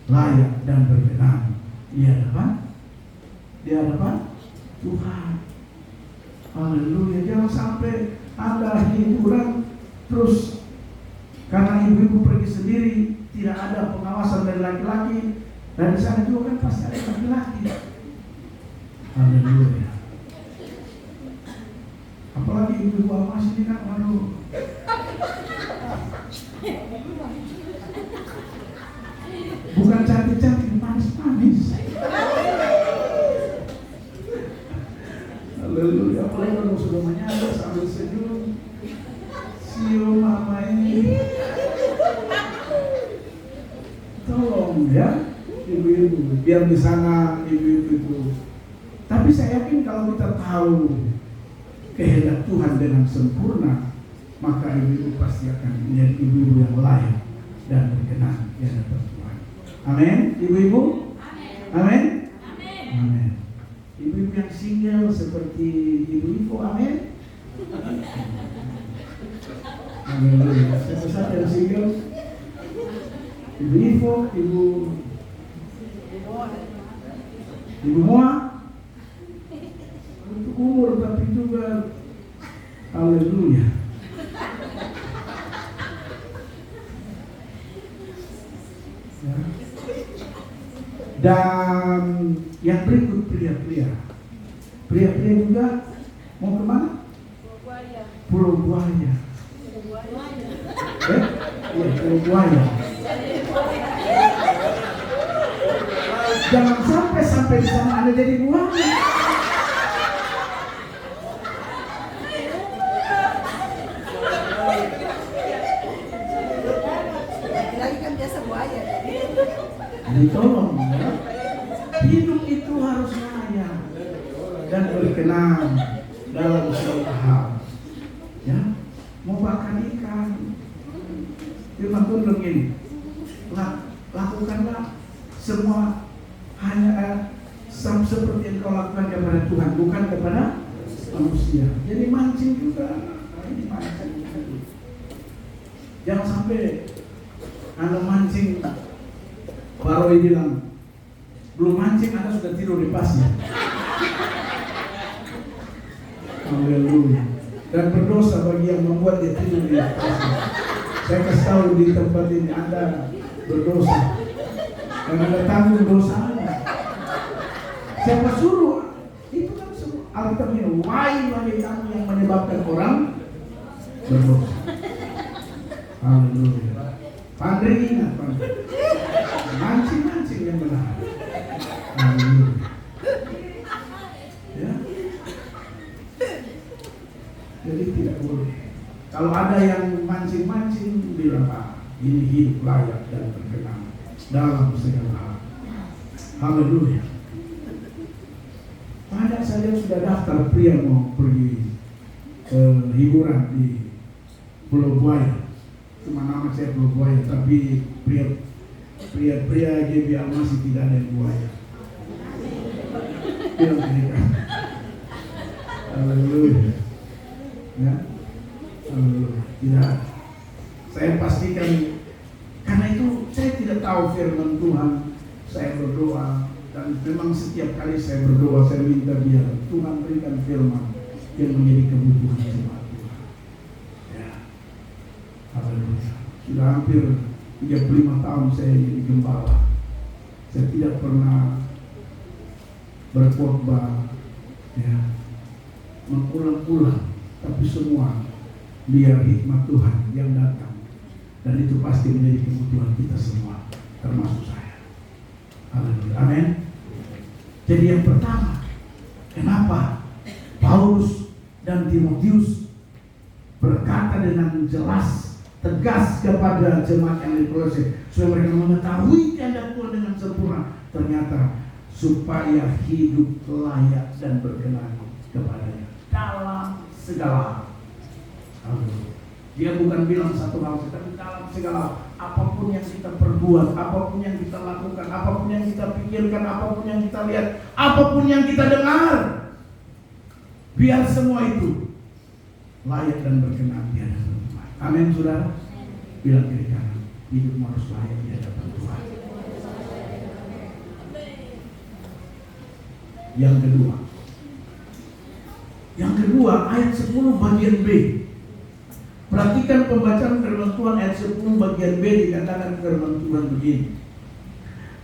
layak dan berkenan di hadapan Tuhan. Haleluya. Jangan sampai Anda hiburan terus karena ibu-ibu pergi sendiri, tidak ada pengawasan dari laki-laki, dan di sana juga kan pasti ada laki-laki. Haleluya. Apalagi ibu-ibu awas ini kan, aduh. Bukan cantik-cantik, manis-manis. Haleluya. Apalagi kalau sudah menyadar sambil senyum, siu mama ini. Tolong ya, ibu-ibu, biar di sana ibu-ibu itu. Tapi saya yakin kalau kita tahu kehendak Tuhan dengan sempurna, maka ibu-ibu pasti akan menjadi ibu-ibu yang layak dan berkenan di hadapan Tuhan. Amin, ibu-ibu. Amin. Amin. Ibu-ibu yang single seperti Ibu Ivo, amin. Haleluya. Siapa saja yang single? Ibu Ivo, Ibu Moa. Untuk umur tapi juga haleluya. Ya. Dan yang berikut pria-pria. Pria-pria juga mau kemana? Pulau Buaya. Iya, Pulau Buaya. Jangan sampai di sana Anda jadi buaya. Lagi kan biasa buaya. Ditolong ya. Hidup itu harus layak dan berkenan dalam segala hal. Ya, mau makan ikan, firman Tuhan begini, lakukanlah semua hanya seperti yang kau lakukan kepada Tuhan, bukan kepada manusia. Jadi mancing juga, ini mancing. Jangan sampai Anda mancing, Pak Roy bilang, belum mancing Anda sudah tidur di pasir. Haleluya. Dan berdosa bagi yang membuat dia tidur di pasir. Saya kasih tahu di tempat ini Anda berdosa, dan Anda tanggung dosa Anda. Siapa suruh? Itu kan suruh. Alkitab ini, wahai bagi kamu yang menyebabkan orang berdosa. Haleluya. Pandai ingat, pandai. Mancing yang benar. Haleluya. Ya. Jadi tidak boleh. Kalau ada yang mancing-mancing, bilang ini hidup layak dan berkenan dalam segala hal. Haleluya. Ada saya sudah daftar pria mau pergi hiburan di Pulau Buaya. Cuma nama saya Pulau Buaya, tapi pria GB masih tidak ada yang buaya. Bilang mereka. Haleluya. Ya. Haleluya. Tidak. Saya pastikan, karena itu saya tidak tahu firman Tuhan. Saya berdoa, dan memang setiap kali saya berdoa, saya minta biar Tuhan berikan firman yang menjadi kebutuhan jemaat Tuhan. Ya. Haleluya. Sudah hampir 35 tahun saya jadi gembala. Saya tidak pernah berkhotbah, ya, mengulang-ulang, tapi semua biar hikmat Tuhan yang datang, dan itu pasti menjadi kebutuhan kita semua, termasuk saya. Haleluya. Amin. Jadi yang pertama, kenapa Paulus dan Timotius berkata dengan jelas, tegas kepada jemaat yang di Kolose, supaya mereka mengetahui kehendak Tuhan dengan sempurna. Ternyata supaya hidup layak dan berkenan kepadanya dalam segala hal. Dia bukan bilang satu hal, tetapi dalam segala hal. Apapun yang kita perbuat, apapun yang kita lakukan, apapun yang kita pikirkan, apapun yang kita lihat, apapun yang kita dengar, biar semua itu layak dan berkenan di hadapan Tuhan. Amin, saudara. Bilang kiri kanan, hidupmu harus layak di hadapan Tuhan. Yang kedua, ayat 10 bagian B. Perhatikan pembacaan firman Tuhan ayat 10 bagian B, dikatakan firman Tuhan begini.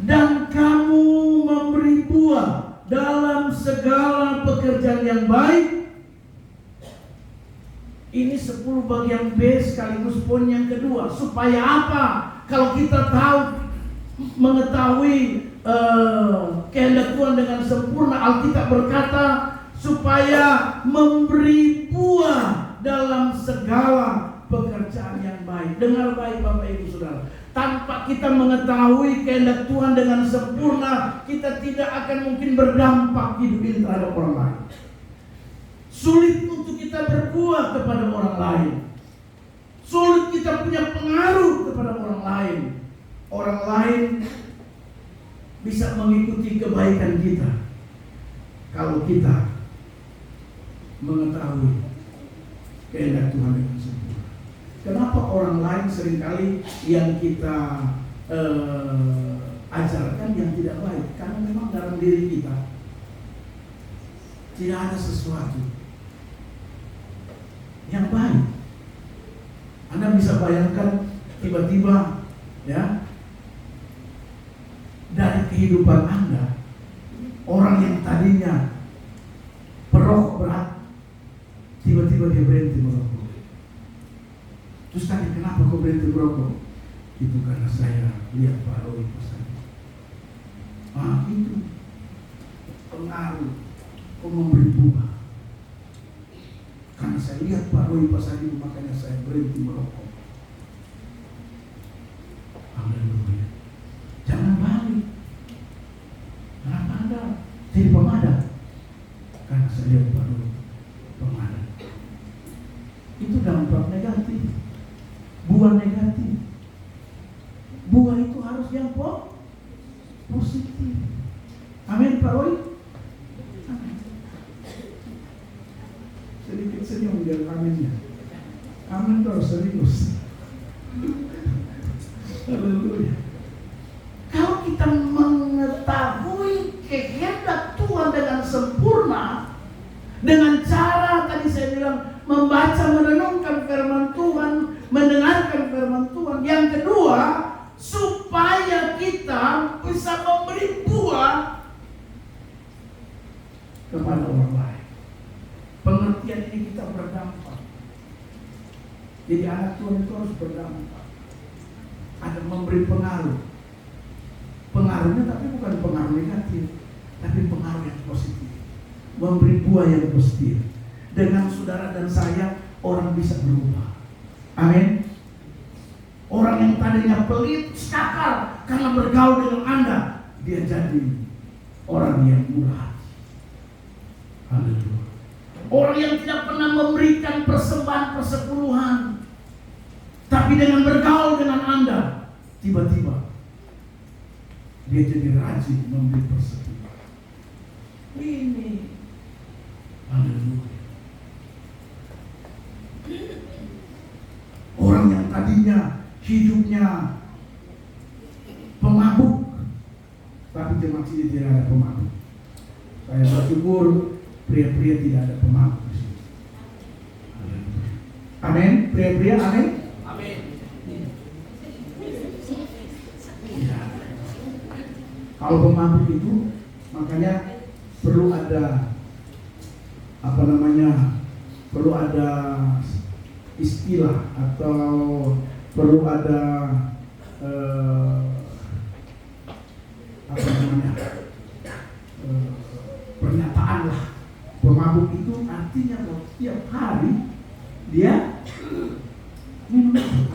Dan kamu memberi buah dalam segala pekerjaan yang baik. Ini 10 bagian B sekaligus poin yang kedua. Supaya apa? Kalau kita tahu, mengetahui kehendak Tuhan dengan sempurna, Alkitab berkata supaya memberi buah dalam segala pekerjaan yang baik. Dengar baik Bapak Ibu Saudara. Tanpa kita mengetahui kehendak Tuhan dengan sempurna, kita tidak akan mungkin berdampak hidup ini terhadap orang lain. Sulit untuk kita berbuah kepada orang lain. Sulit kita punya pengaruh kepada orang lain. Orang lain bisa mengikuti kebaikan kita kalau kita mengetahui kehendak Tuhan dengan sempurna. Kenapa orang lain seringkali yang kita ajarkan yang tidak baik? Karena memang dalam diri kita tidak ada sesuatu yang baik. Anda bisa bayangkan tiba-tiba, ya, dari kehidupan Anda, orang yang tadinya perokok berat, tiba-tiba dia berhenti merokok. Terus tadi, kenapa kau berhenti merokok? Itu karena saya lihat Pak Roy pesan. Itu pengaruh, kau memberi buah. Karena saya lihat Pak Roy pesan itu, makanya saya berhenti merokok. Haleluya. Jangan balik. Kenapa Anda jadi pemadam? Karena saya lihat Pak Roy pemadam. Itu dampak negatif, buah negatif. Buah itu harus yang positif. Amin Pak Roy. Amin. Sedikit senyum biar aminnya. Amin terus serius. Haleluya. Kalau kita mengetahui kehendak Tuhan dengan sempurna, dengan cara tadi saya bilang membaca, merenungkan firman Tuhan, mendengarkan firman Tuhan. Yang kedua, supaya kita bisa memberi buah kepada orang lain. Pengertian ini kita berdampak. Jadi anak Tuhan itu harus berdampak. Ada memberi pengaruh pengaruhnya tapi bukan pengaruh negatif, tapi pengaruh yang positif, memberi buah yang positif. Dengan saudara dan saya orang bisa berubah. Amin. Orang yang tadinya pelit, sakal karena bergaul dengan Anda, dia jadi orang yang murah hati. Haleluya. Orang yang tidak pernah memberikan persembahan persepuluhan, tapi dengan bergaul dengan Anda, tiba-tiba dia jadi rajin memberi persepuluhan. Ini, haleluya. Orang yang tadinya hidupnya pemabuk, tapi jemaat ini tidak ada pemabuk. Saya bersyukur pria-pria tidak ada pemabuk di sini. Amin. Pria-pria, amin. Amin. Ya. Kalau pemabuk itu, makanya perlu ada perlu ada istilah atau perlu ada pernyataan lah. Pemabuk itu artinya bahwa setiap hari dia minum.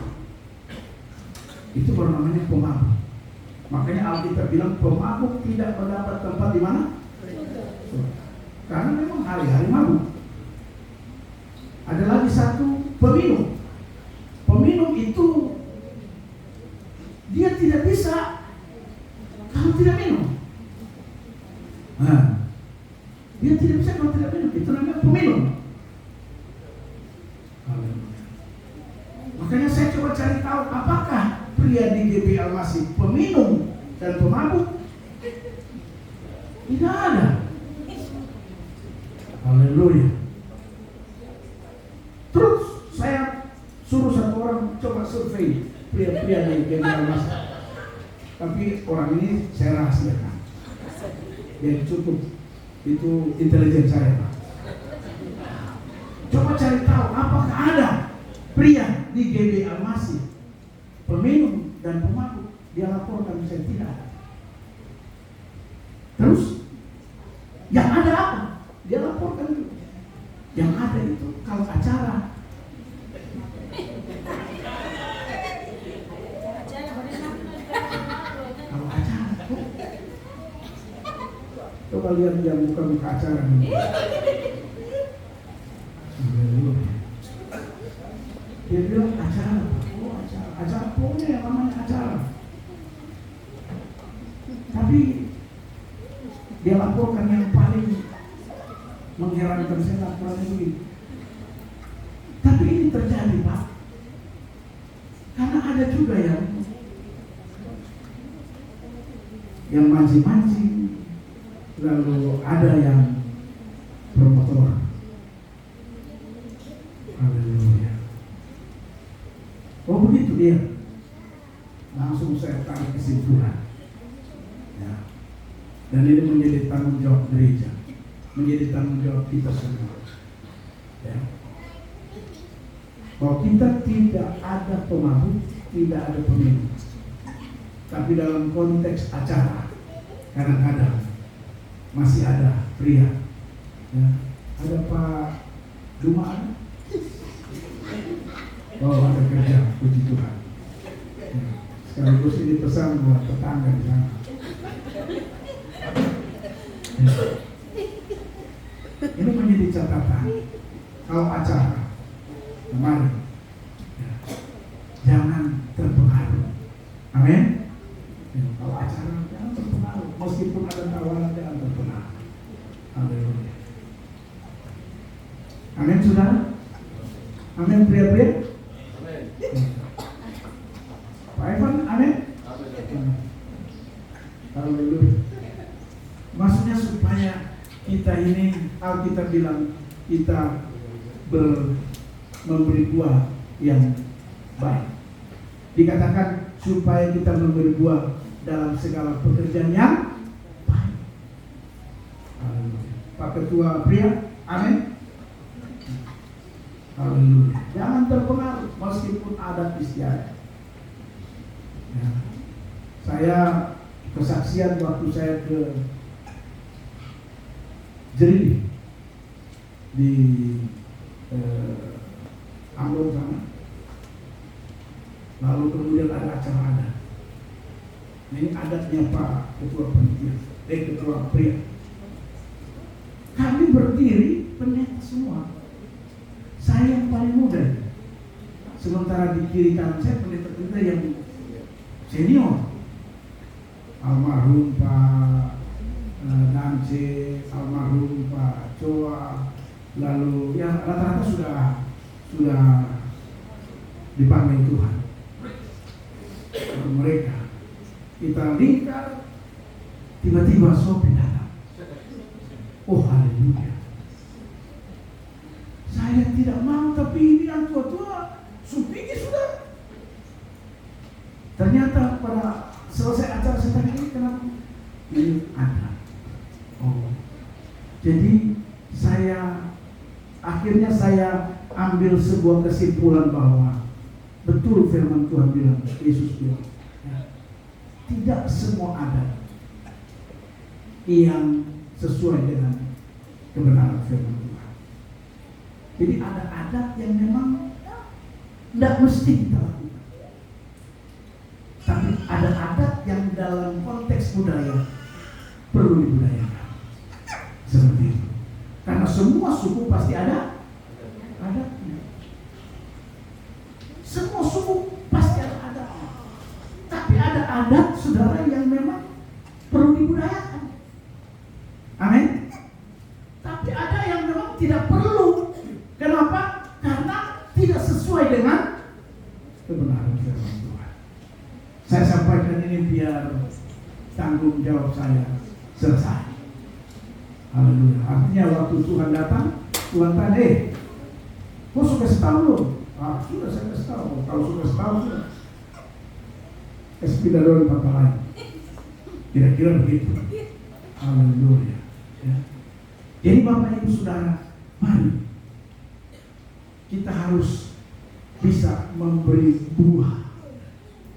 Itu baru namanya pemabuk. Makanya Alkitab bilang pemabuk tidak mendapat tempat di mana? Karena memang hari-hari mabuk. Ada lagi satu, peminum. Peminum itu dia tidak bisa kalau tidak minum. Nah, dia tidak bisa kalau tidak minum. Itu namanya peminum. Makanya saya coba cari tahu apakah pria di GBI masih peminum dan pemabuk? Tidak ada. Haleluya. Terus saya suruh satu orang coba survei pria-pria di GBI masih. Tapi orang ini saya rahasiakan. Yang cukup itu intelijen saya. Coba cari tahu apakah ada pria di GBI masih peminum dan pemabuk. Dia laporkan saya tidak ada. Terus yang ada apa? Dia laporkan juga. Yang ada itu kalau acara coba lihat dia muka acara ini. Dia bilang acara, acara pokoknya yang namanya acara. Tapi dia laporkan yang paling mengherankan saya laporan ini. Tapi ini terjadi, Pak. Karena ada juga yang mancing-mancing, lalu ada yang promotor. Haleluya. Oh begitu dia. Langsung saya tarik kesimpulan. Ya. Dan ini menjadi tanggung jawab gereja, menjadi tanggung jawab kita semua. Ya. Bahwa kita tidak ada pemabuk, tidak ada peminum. Tapi dalam konteks acara, kadang-kadang masih ada pria. Ya. Ada Pak Duma. Oh ada kerja, puji Tuhan. Ya. Sekaligus ini pesan buat tetangga di sana. Ya. Ini menjadi catatan. Kalau acara kemarin, ya, jangan terpengaruh. Amin. Ya, kalau acara jangan terpengaruh. Meskipun ada tawaran jangan terpengaruh. Haleluya. Amin saudara. Amin pria-pria. Pak Evan, amin. Haleluya. Maksudnya supaya kita ini, Alkitab bilang kita memberi buah yang baik. Dikatakan supaya kita memberi buah dalam segala pekerjaan yang baik. Haleluya. Pak Ketua pria, amin. Haleluya. Jangan terpengaruh meskipun adat istiadat. Ya. Saya kesaksian waktu saya ke Jerih di Ambon sana. Lalu kemudian ada acara adat. Ini adatnya Pak Ketua Panitia, Ketua Pria. Kami berdiri pendeta semua. Saya yang paling muda. Sementara di kiri kanan saya pendeta-pendeta yang senior. Almarhum Pak Nance, almarhum Pak Coa, lalu yang rata-rata sudah dipanggil Tuhan. Lalu mereka kita lingkar, tiba-tiba Sophie datang. Oh haleluya. Saya tidak mau, tapi ini yang tua-tua Supiki sudah. Ternyata pada selesai acara saya tanya ini kenapa? Ini ada. Oh, jadi akhirnya saya ambil sebuah kesimpulan bahwa betul firman Tuhan bilang, Yesus bilang, ya, tidak semua adat yang sesuai dengan kebenaran firman Tuhan. Jadi ada adat yang memang tidak mesti kita lakukan. Tapi ada adat yang dalam konteks budaya perlu dibudayakan. Seperti itu. Karena semua suku pasti ada adatnya. Semua suku pasti ada adatnya. Tapi ada adat saudara yang memang perlu dibudayakan. Amin. Tapi ada yang memang tidak perlu. Kenapa? Karena tidak sesuai dengan kebenaran firman Tuhan. Saya sampaikan ini biar tanggung jawab saya selesai. Haleluya. Artinya waktu Tuhan datang, Tuhan tanya, kau suka setahun belum? Ah, sudah saya kasih tahu. Kalau sudah setahun sudah. Kasih pindah dulu di tempat lain. Kira-kira begitu. Haleluya. Ya. Jadi Bapak Ibu Saudara, mari kita harus bisa memberi buah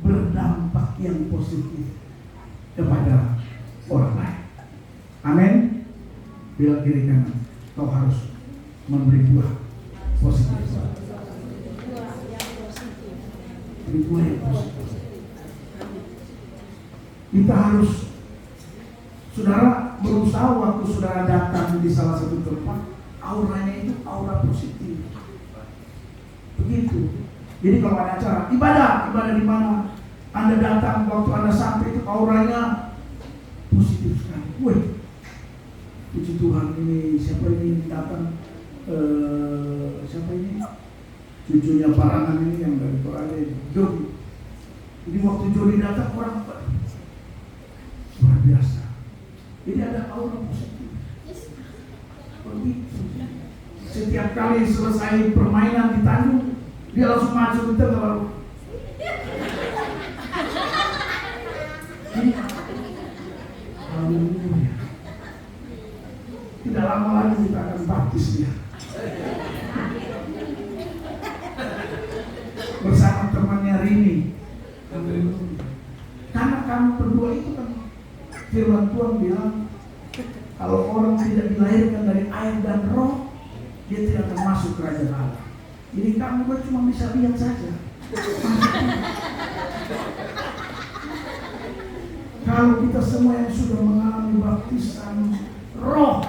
berdampak yang positif kepada orang lain. Amin. Bila kiri kanan, kau harus memberi buah positif. Beri buah yang positif. Kita harus, saudara berusaha waktu saudara datang di salah satu tempat, auranya itu aura positif. Begitu. Jadi kalau ada acara ibadah di mana Anda datang, waktu Anda sampai itu auranya positif sekali. Wih, puji Tuhan, ini siapa ini datang? Siapa ini? Cucunya Parangan ini yang dari Korea, Jody. Jadi waktu Jody datang orang luar biasa. Jadi ada aura positif. Begitu. Setiap kali selesai permainan di Tanjung, dia langsung maju ke tengah lalu. Haleluya. Tidak lama lagi kita akan baptis dia. Bersama temannya Rini. Karena kamu berdua itu kan firman Tuhan bilang, kalau orang tidak dilahirkan dari air dan roh, dia tidak akan masuk kerajaan Allah. Jadi kamu cuma bisa lihat saja. Kalau kita semua yang sudah mengalami baptisan roh,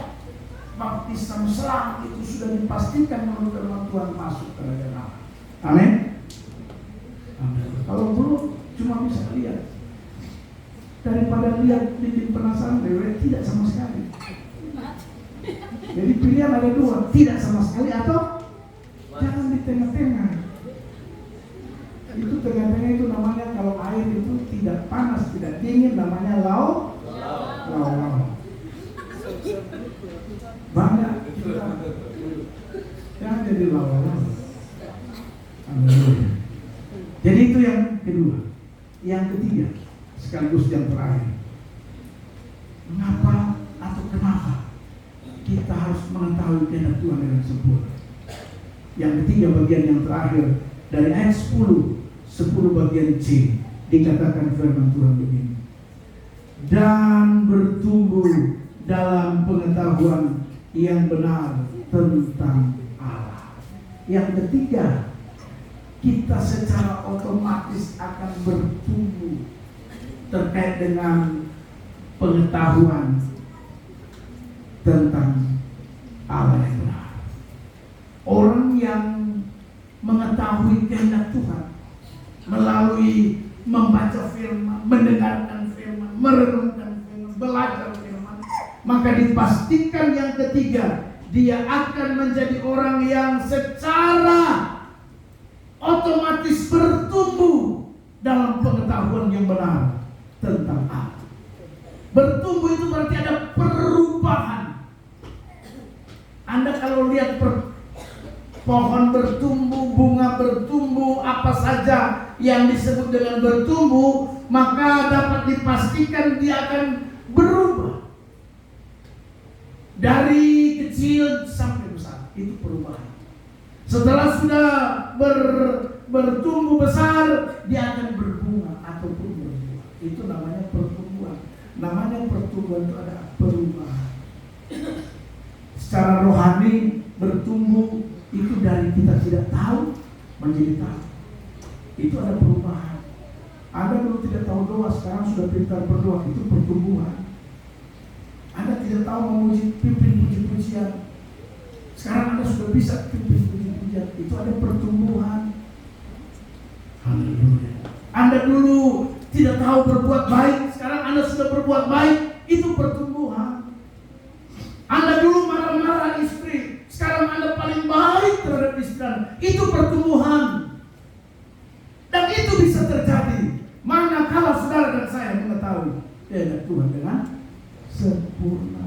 baptisan selamat, itu sudah dipastikan menurut firman Tuhan masuk kerajaan Allah. Amin. Amin. Kalau belum, cuma bisa lihat. Daripada lihat bikin penasaran, tidak sama sekali. Jadi pilihan ada dua, tidak sama sekali atau jangan di tengah-tengah. Itu tengah-tengah itu namanya, kalau air itu tidak panas, tidak dingin, namanya lau. Banyak kita jangan jadi lau. Jadi itu yang kedua. Yang ketiga, sekaligus yang terakhir, mengapa atau kenapa kita harus mengetahui kehendak Tuhan dengan sempurna. Yang ketiga, bagian yang terakhir dari ayat 10 bagian C, dikatakan firman Tuhan begini. dan bertumbuh dalam pengetahuan yang benar tentang Allah. Yang ketiga, kita secara otomatis akan bertumbuh terkait dengan pengetahuan tentang Allah yang benar. Orang yang mengetahui kehendak Tuhan melalui membaca firman, mendengarkan firman, merenungkan firman, belajar firman, maka dipastikan yang ketiga, dia akan menjadi orang yang secara otomatis bertumbuh dalam pengetahuan yang benar tentang Allah. Bertumbuh itu berarti ada perubahan. Anda kalau lihat pohon bertumbuh, bunga bertumbuh, apa saja yang disebut dengan bertumbuh, maka dapat dipastikan dia akan berubah. Dari kecil sampai besar, itu perubahan. Setelah sudah bertumbuh besar, dia akan berbunga ataupun berbuah. Itu namanya pertumbuhan. Namanya pertumbuhan itu ada perubahan. Secara rohani bertumbuh itu dari kita tidak tahu menjadi tahu. Itu ada perubahan. Anda dulu tidak tahu doa, sekarang sudah pintar berdoa, itu pertumbuhan. Anda tidak tahu memuji, pimpin puji-pujian, sekarang Anda sudah bisa pimpin puji-pujian, itu ada pertumbuhan. Haleluya. Anda dulu tidak tahu berbuat baik, sekarang Anda sudah berbuat baik, itu pertumbuhan. Anda dulu marah-marah istri, sekarang Anda paling baik terhadap istri, itu pertumbuhan. Dan itu bisa terjadi manakala saudara dan saya mengetahui kehendak Tuhan dengan sempurna.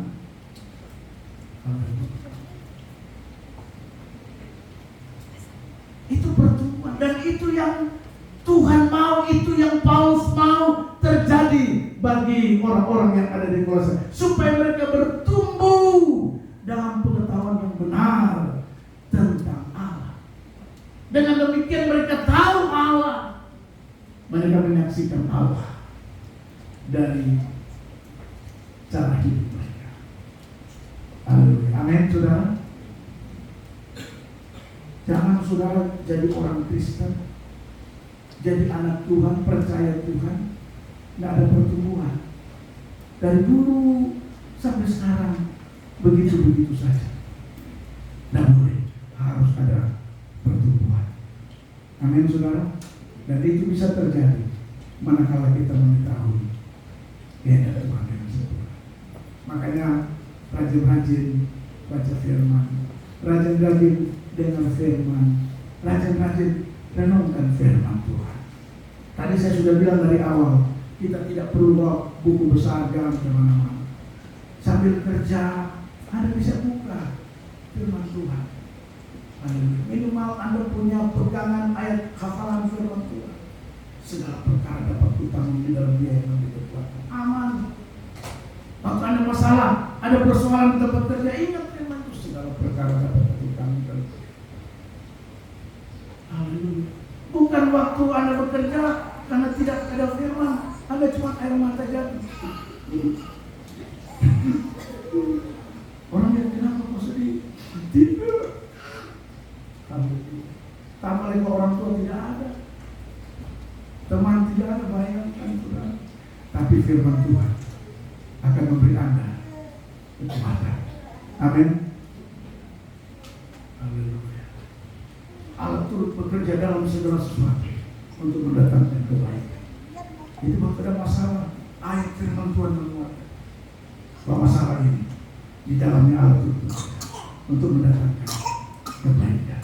Itu pertumbuhan, dan itu yang Tuhan mau, itu yang Paulus mau terjadi bagi orang-orang yang ada di Kolose, supaya mereka bertumbuh dalam pengetahuan yang benar tentang Allah. Dengan demikian mereka tahu Allah, mereka menyaksikan Allah dari cara hidup mereka. Haleluya. Amin, saudara. Jangan saudara jadi orang Kristen, jadi anak Tuhan, percaya Tuhan, tidak ada pertumbuhan. Dari dulu sampai sekarang begitu-begitu saja. Tidak boleh, harus ada pertumbuhan. Amin, saudara. Dan itu bisa terjadi manakala kita mengetahui kehendak Tuhan yang sempurna. Makanya rajin-rajin baca firman, rajin-rajin dengar firman, rajin-rajin renungkan firman Tuhan. Tadi saya sudah bilang dari awal, kita tidak perlu bawa buku besar jalan kemana-mana. Sambil kerja, Anda bisa buka firman Tuhan. Minimal Anda punya pegangan ayat hafalan firman Tuhan. Segala perkara dapat ditanggung di dalam Dia yang lebih kuat. Aman. Waktu Anda masalah, ada persoalan di tempat kerja, ingat firman itu. Segala perkara dapat ditanggung. Haleluya. Bukan waktu Anda bekerja karena tidak ada firman, Anda cuma air mata jatuh. Orang yang kenapa kok sedih? Tidak. Tambah lagi orang tua tidak ada, teman tidak ada, bayangkan Tuhan. Tapi firman Tuhan akan memberi Anda kekuatan. Amin. Haleluya. Allah turut bekerja dalam segala sesuatu untuk mendatangkan kebaikan. Itu waktu ada masalah, ayat firman Tuhan menguatkan bahwa masalah ini di dalamnya Allah turut bekerja untuk mendatangkan kebaikan.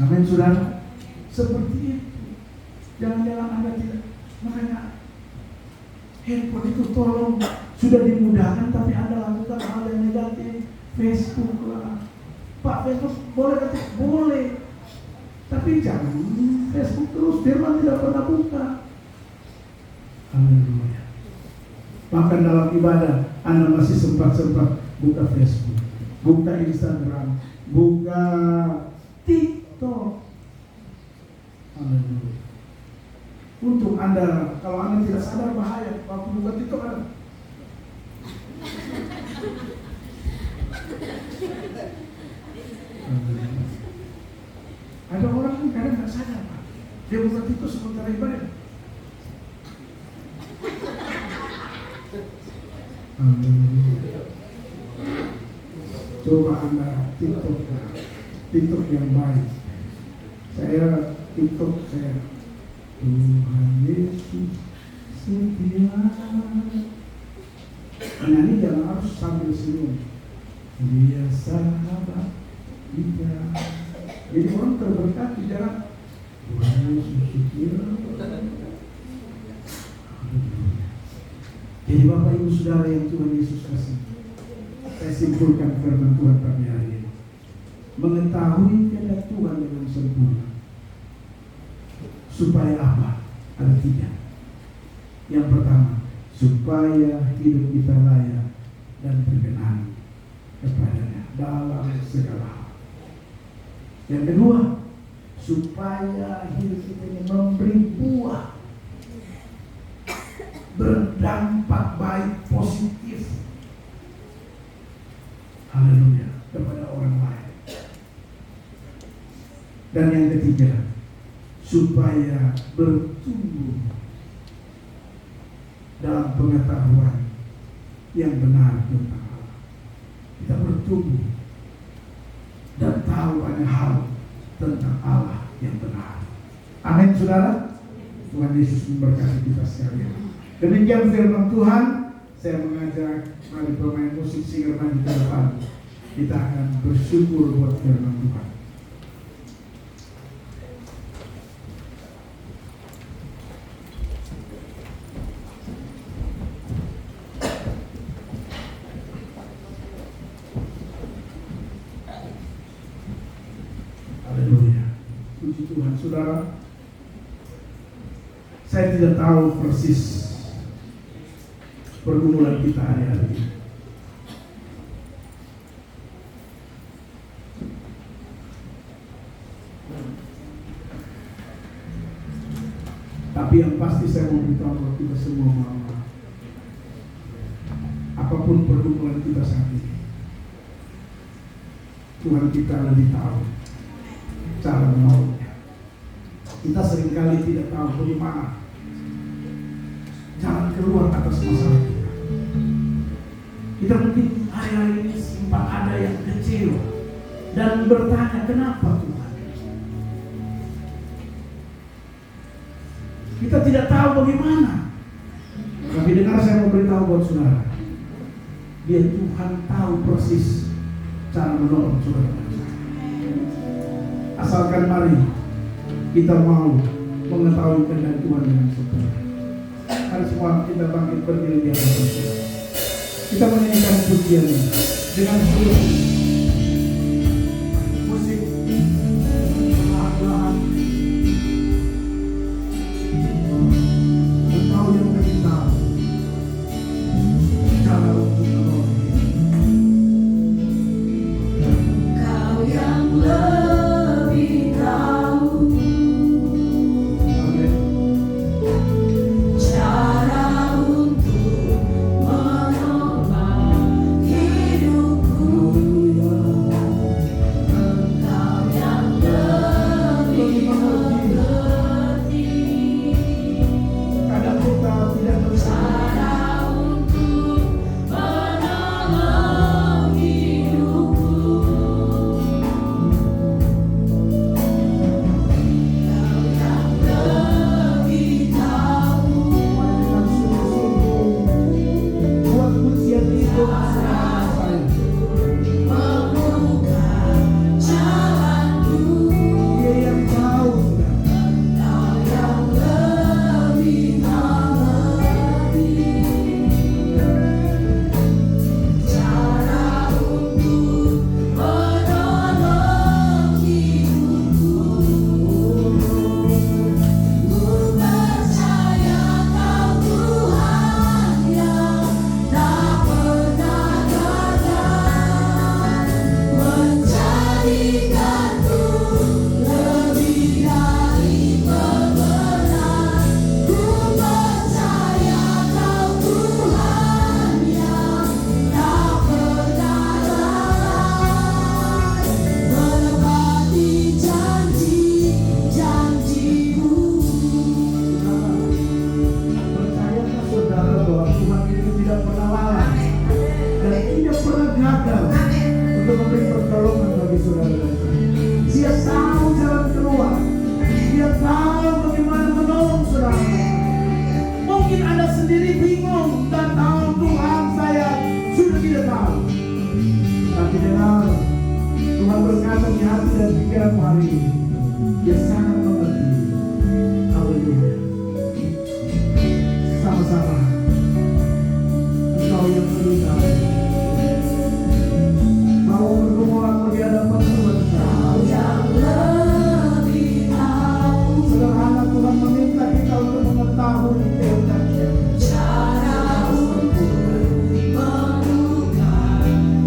Amin, saudara. Seperti itu. Jangan-jangan Anda tidak. Makanya handphone itu tolong, sudah dimudahkan tapi Anda lakukan hal yang negatif. Facebook lah, Pak, Facebook boleh ketik? Boleh. Tapi jangan Facebook terus, firman tidak pernah buka. Haleluya. Bahkan dalam ibadah Anda masih sempat-sempat buka Facebook, buka Instagram, buka TikTok. Haleluya. Untuk Anda, kalau Anda tidak sadar bahaya, waktu buka TikTok ada. Ada orang kan kadang nggak sadar, Pak. Dia buka TikTok sementara ibadah. Coba Anda TikTok yang baik. Saya TikTok saya Tuhan Yesus setia. Nyanyi jangan harus sambil senyum. Dia sahabat kita. Jadi orang terberkati jangan Tuhan Yesus setia. Jadi Bapak Ibu Saudara yang Tuhan Yesus kasih, saya simpulkan firman Tuhan pagi hari ini. Mengetahui kehendak Tuhan dengan sempurna. Supaya apa? Ada 3. Yang pertama, supaya hidup kita layak dan berkenan kepadanya dalam segala hal. Yang kedua, supaya hidup kita ini memberi buah, berdampak baik positif, haleluya, kepada orang lain. Dan yang ketiga, supaya bertumbuh dalam pengetahuan yang benar tentang Allah. Kita bertumbuh dan tahu banyak hal tentang Allah yang benar. Amin, saudara. Tuhan Yesus memberkati kita sekalian. Demikian firman Tuhan. Saya mengajak mari pemain musik singer maju ke depan. Kita akan bersyukur buat firman Tuhan. Haleluya. Puji Tuhan, saudara. Saya tidak tahu persis pergumulan kita hari-hari ini. Tapi yang pasti saya mau beritahu buat kita semua bahwa apapun pergumulan kita saat ini, Tuhan kita lebih tahu cara menolongnya. Kita seringkali tidak tahu bagaimana jalan keluar atas masalah kita. Kita mungkin hari-hari ini sempat ada yang kecewa dan bertanya, kenapa Tuhan? Kita tidak tahu bagaimana. Tapi dengar, saya mau beritahu buat saudara, Dia Tuhan tahu persis cara menolong saudara. Asalkan mari kita mau mengetahui kehendak Tuhan dengan sempurna. Mari semua kita bangkit berdiri di atas Tuhan. Kita menyanyikan pujian dengan seluruh musik perlahan-lahan. Engkau yang lebih tahu cara untuk menolong. Kau yang lebih tahu cara untuk menolong hidupku. Engkau yang lebih mengerti Kadang kita tidak bersama. cara untuk menolong hidupku. Kau yang lebih tahu Dengan sungguh-sungguh buat pujian itu saya. membuka jalanku. Dia yang tahu sudah. Kau yang lebih mengerti cara untuk menolong hidupku. Ku percaya Kau Tuhan yang tak pernah Kami dengar Tuhan berkata di hati dan pikiran hari ini, Dia sangat mengerti. Haleluya. Sama-sama Engkau yang lebih tahu, mau bergumul di hadapan Tuhan. Engkau yang lebih tahu. Sederhana Tuhan meminta kita untuk mengetahui kehendaknya, cara untuk membuka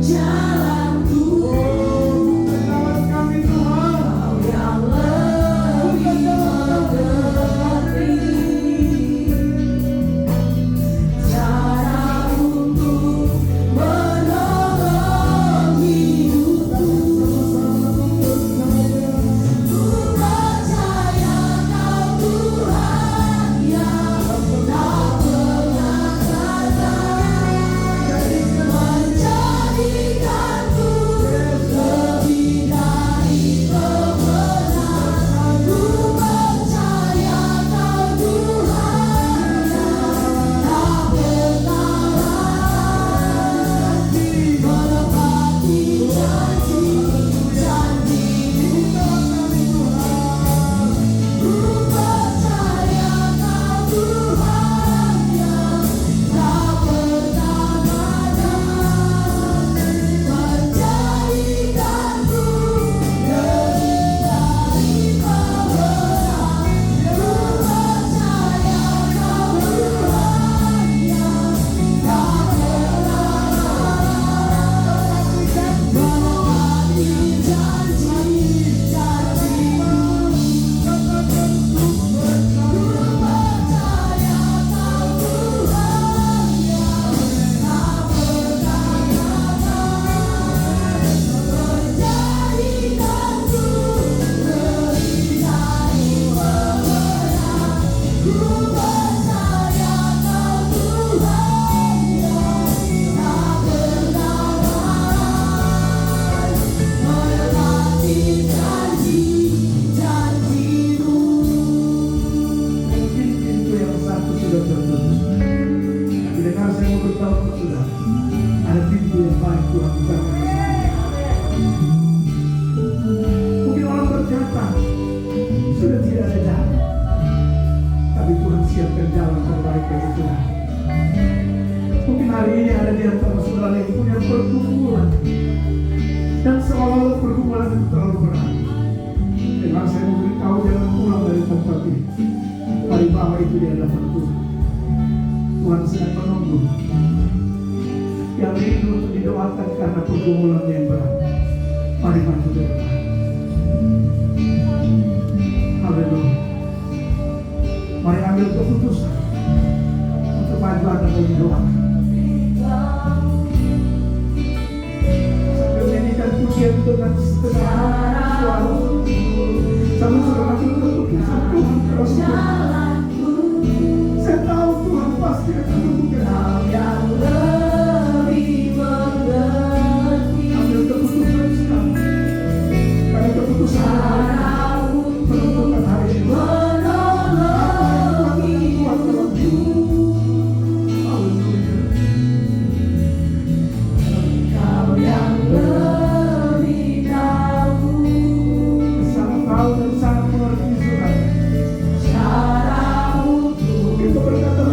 jalan Tuhan. Jalan kami Tuhan, Engkau yang lebih mengerti. Cara untuk menolong hidupku. Ku percaya Kau Tuhan yang tak pernah gagal, menjadikanku lebih dari pemenang. Ku percaya Kau Tuhan yang tak pernah menepati janji-janji-Mu. Ku percaya Kau Tuhan yang tak pernah gagal, menjadikanku lebih dari pemenang. Ku percaya Kau Tuhan yang tak pernah menepati janji-janji-Mu. Ku percaya Kau Tuhan yang tak pernah gagal, menjadikanku lebih dari pemenang. Ku percaya Kau Tuhan yang tak pernah menepati janji-janji-Mu. Mungkin pintu yang satu sudah tertutup, tapi dengar saya mau beritahu kepada saudara, ada pintu yang baik Tuhan bukakan di sini. Mungkin orang berkata sudah tidak ada jalan, tapi Tuhan siapkan jalan terbaik bagi saudara. Mungkin hari ini ada di antara saudara yang punya pergumulan, dan seolah-olah pergumulan itu terlalu berat. Dengar saya mau beritahu, jangan pulang dari tempat ini. Mari bawa itu di hadapan Tuhan. Tuhan sedang menunggu yang rindu untuk didoakan karena pergumulan yang berat. Mari maju ke depan. Haleluya. Mari ambil keputusan untuk maju dan didoakan. Sambil nyanyikan pujian dengan setengah suara, sambil saudara ambil keputusan, Tuhan terus saya tahu Tuhan pasti akan membuka yang lebih mengerti. Ambil keputusan sekarang, karena keputusan menentukan hari ini. Menolong hidupku. Kau yang lebih tahu, sangat tahu dan sangat mengerti saudara. Cara untuk Kita berkata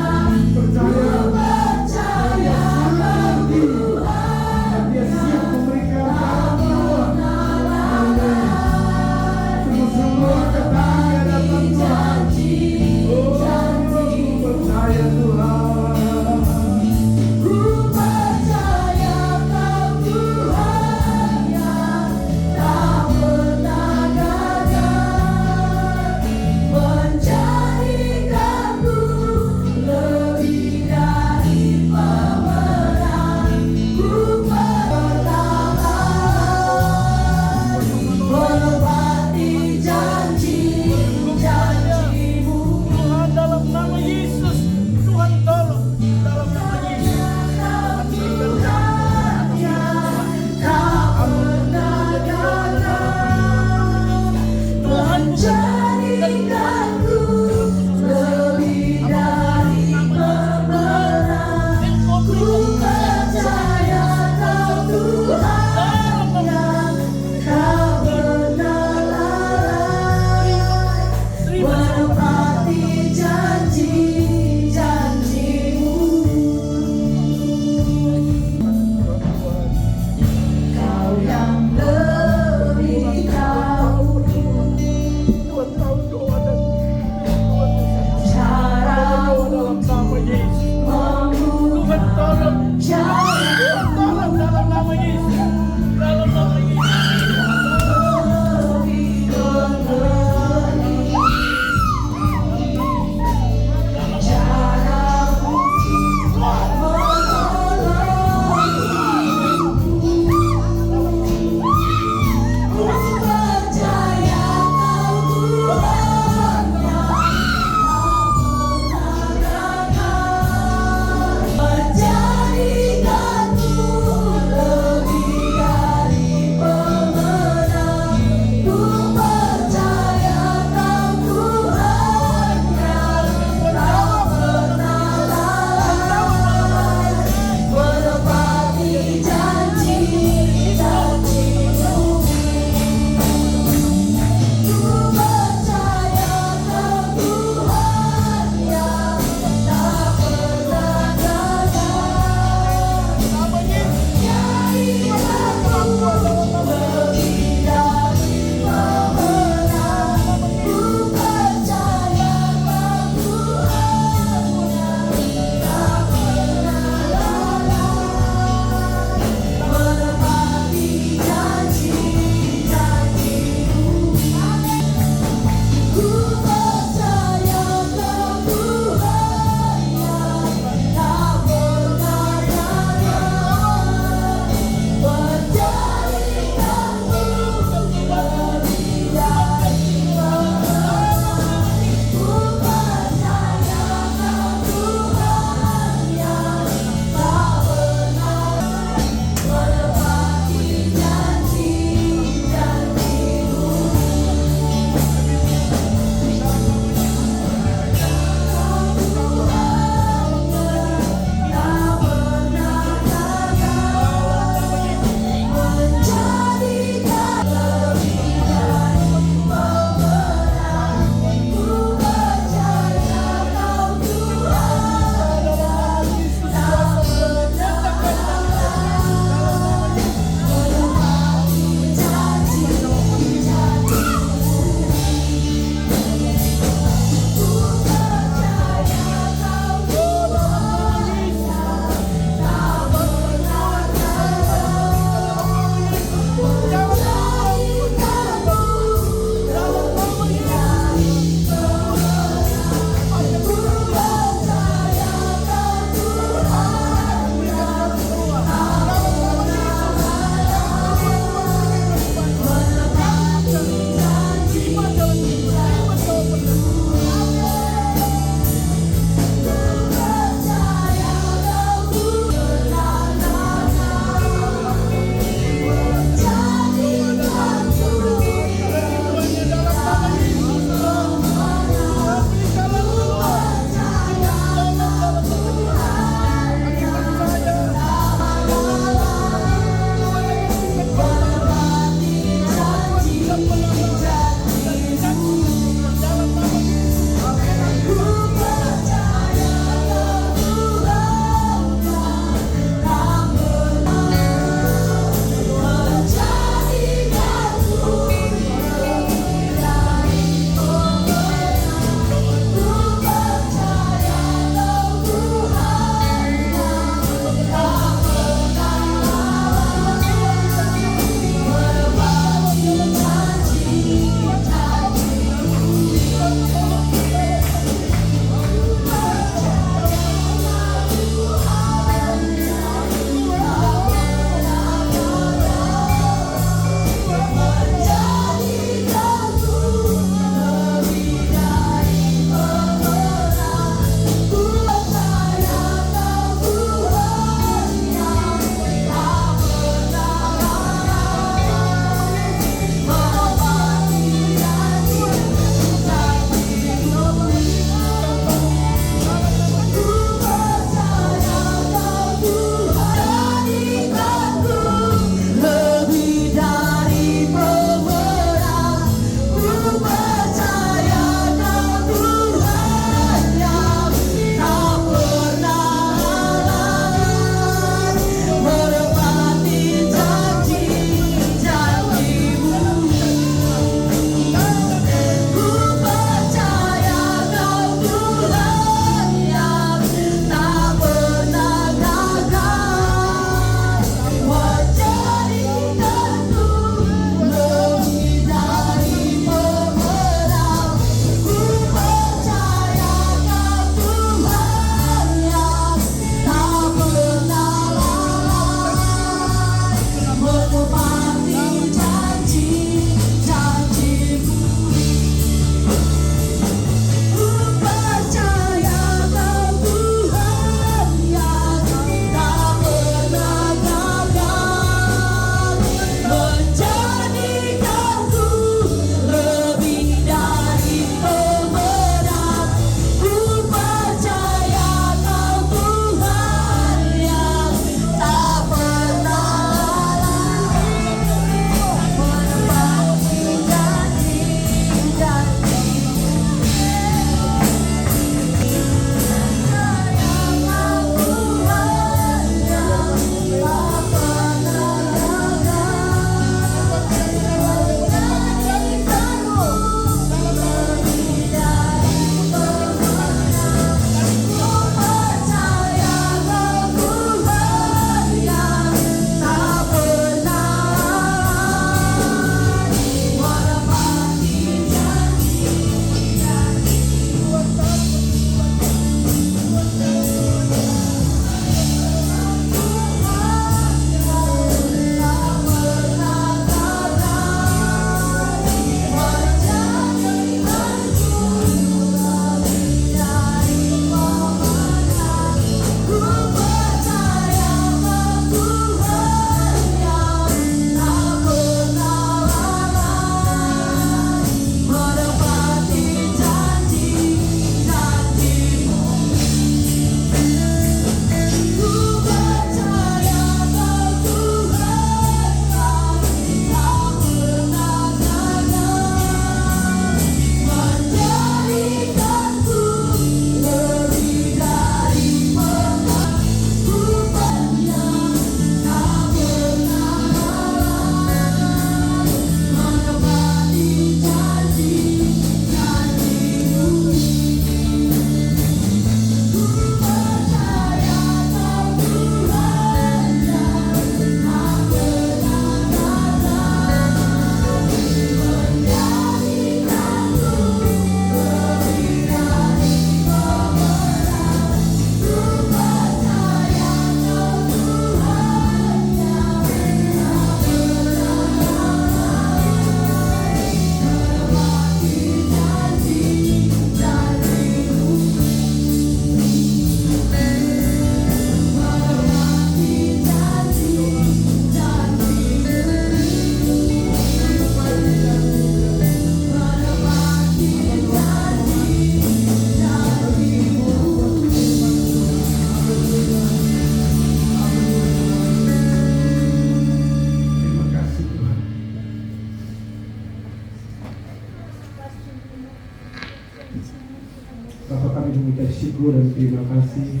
kami mengucap syukur dan terima kasih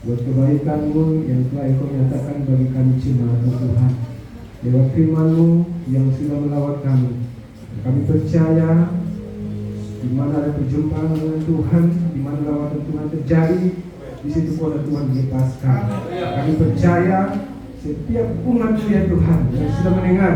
buat kebaikan-Mu yang telah Engkau nyatakan bagi kami jemaat Tuhan. Lewat firman-Mu yang sudah melawat kami. Kami percaya di mana ada perjumpaan dengan Tuhan, di mana lawatan Tuhan terjadi, di situ kuasa Tuhan dilepaskan. Kami percaya setiap umat-Mu ya Tuhan yang sudah mendengar,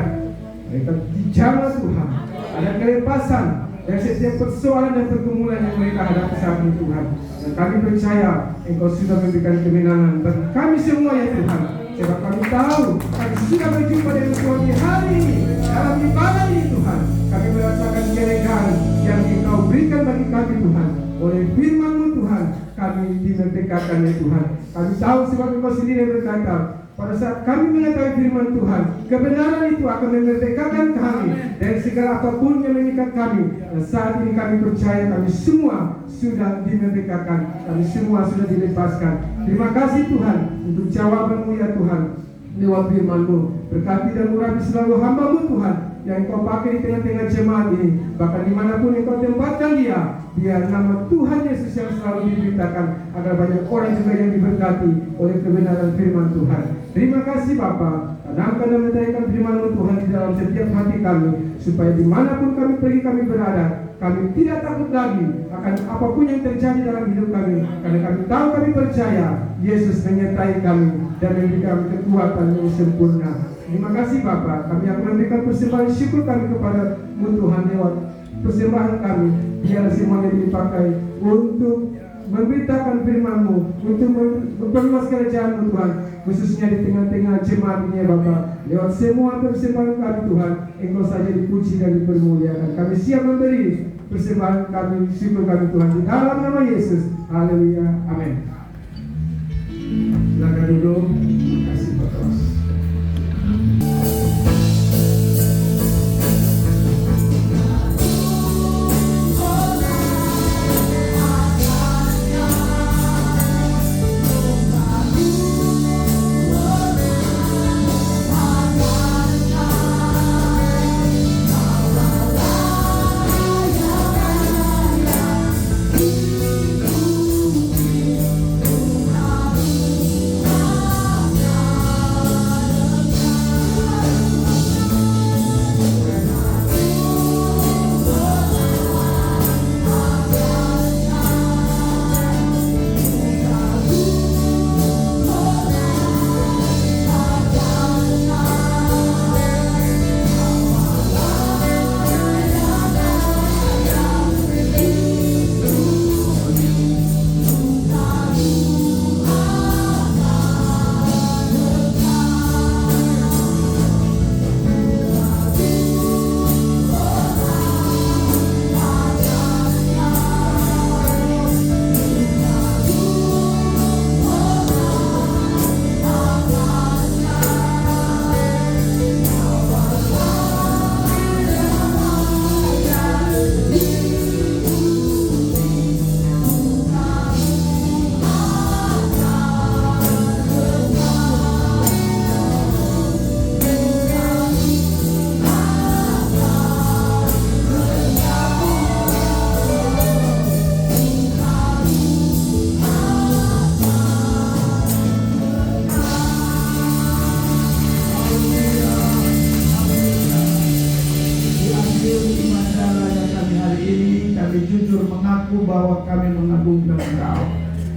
mereka dijamah Tuhan, ada kelepasan dari setiap persoalan dan pergumulan yang mereka hadapi saat ini Tuhan. Dan kami percaya Engkau sudah memberikan kemenangan bagi kami semua ya Tuhan. Sebab kami tahu kami sudah berjumpa dengan Tuhan di hari ini dalam ibadah ini Tuhan. Kami merasakan kelegaan yang Engkau berikan bagi kami Tuhan. Oleh firman-Mu Tuhan, kami dimerdekakan ya Tuhan. Kami tahu sebab Engkau sendiri berkata, pada saat kami mengetahui firman Tuhan, kebenaran itu akan memerdekakan kami dari segala apapun yang mengikat kami. Dan saat ini kami percaya kami semua sudah dimerdekakan, kami semua sudah dilepaskan. Terima kasih Tuhan untuk jawaban-Mu ya Tuhan lewat firman-Mu. Berkati dan urapi selalu hamba-Mu Tuhan yang Engkau pakai di tengah-tengah jemaat ini. Bahkan dimanapun Engkau tempatkan dia, biar nama Tuhan Yesus yang selalu diberitakan, agar banyak orang juga yang diberkati oleh kebenaran firman Tuhan. Terima kasih Bapa, tanamkan dan letakkan firman-Mu Tuhan di dalam setiap hati kami, supaya dimanapun kami pergi kami berada, kami tidak takut lagi akan apapun yang terjadi dalam hidup kami, karena kami tahu, kami percaya Yesus menyertai kami dan memberikan kekuatan yang sempurna. Terima kasih Bapa, kami akan memberikan persembahan syukur kami kepada-Mu Tuhan lewat persembahan kami. Biar semuanya dipakai untuk memberitakan firman-Mu, untuk memperluas kerajaan-Mu Tuhan, khususnya di tengah-tengah jemaat ini ya Bapa. Lewat semua persembahan kami Tuhan, Engkau saja dipuji dan dipermuliakan. Kami siap memberi persembahan kami, syukur kami Tuhan, di dalam nama Yesus. Haleluya, amin. Silakan duduk. Terima kasih Pak Tos. Bahwa kami mengagungkan Engkau.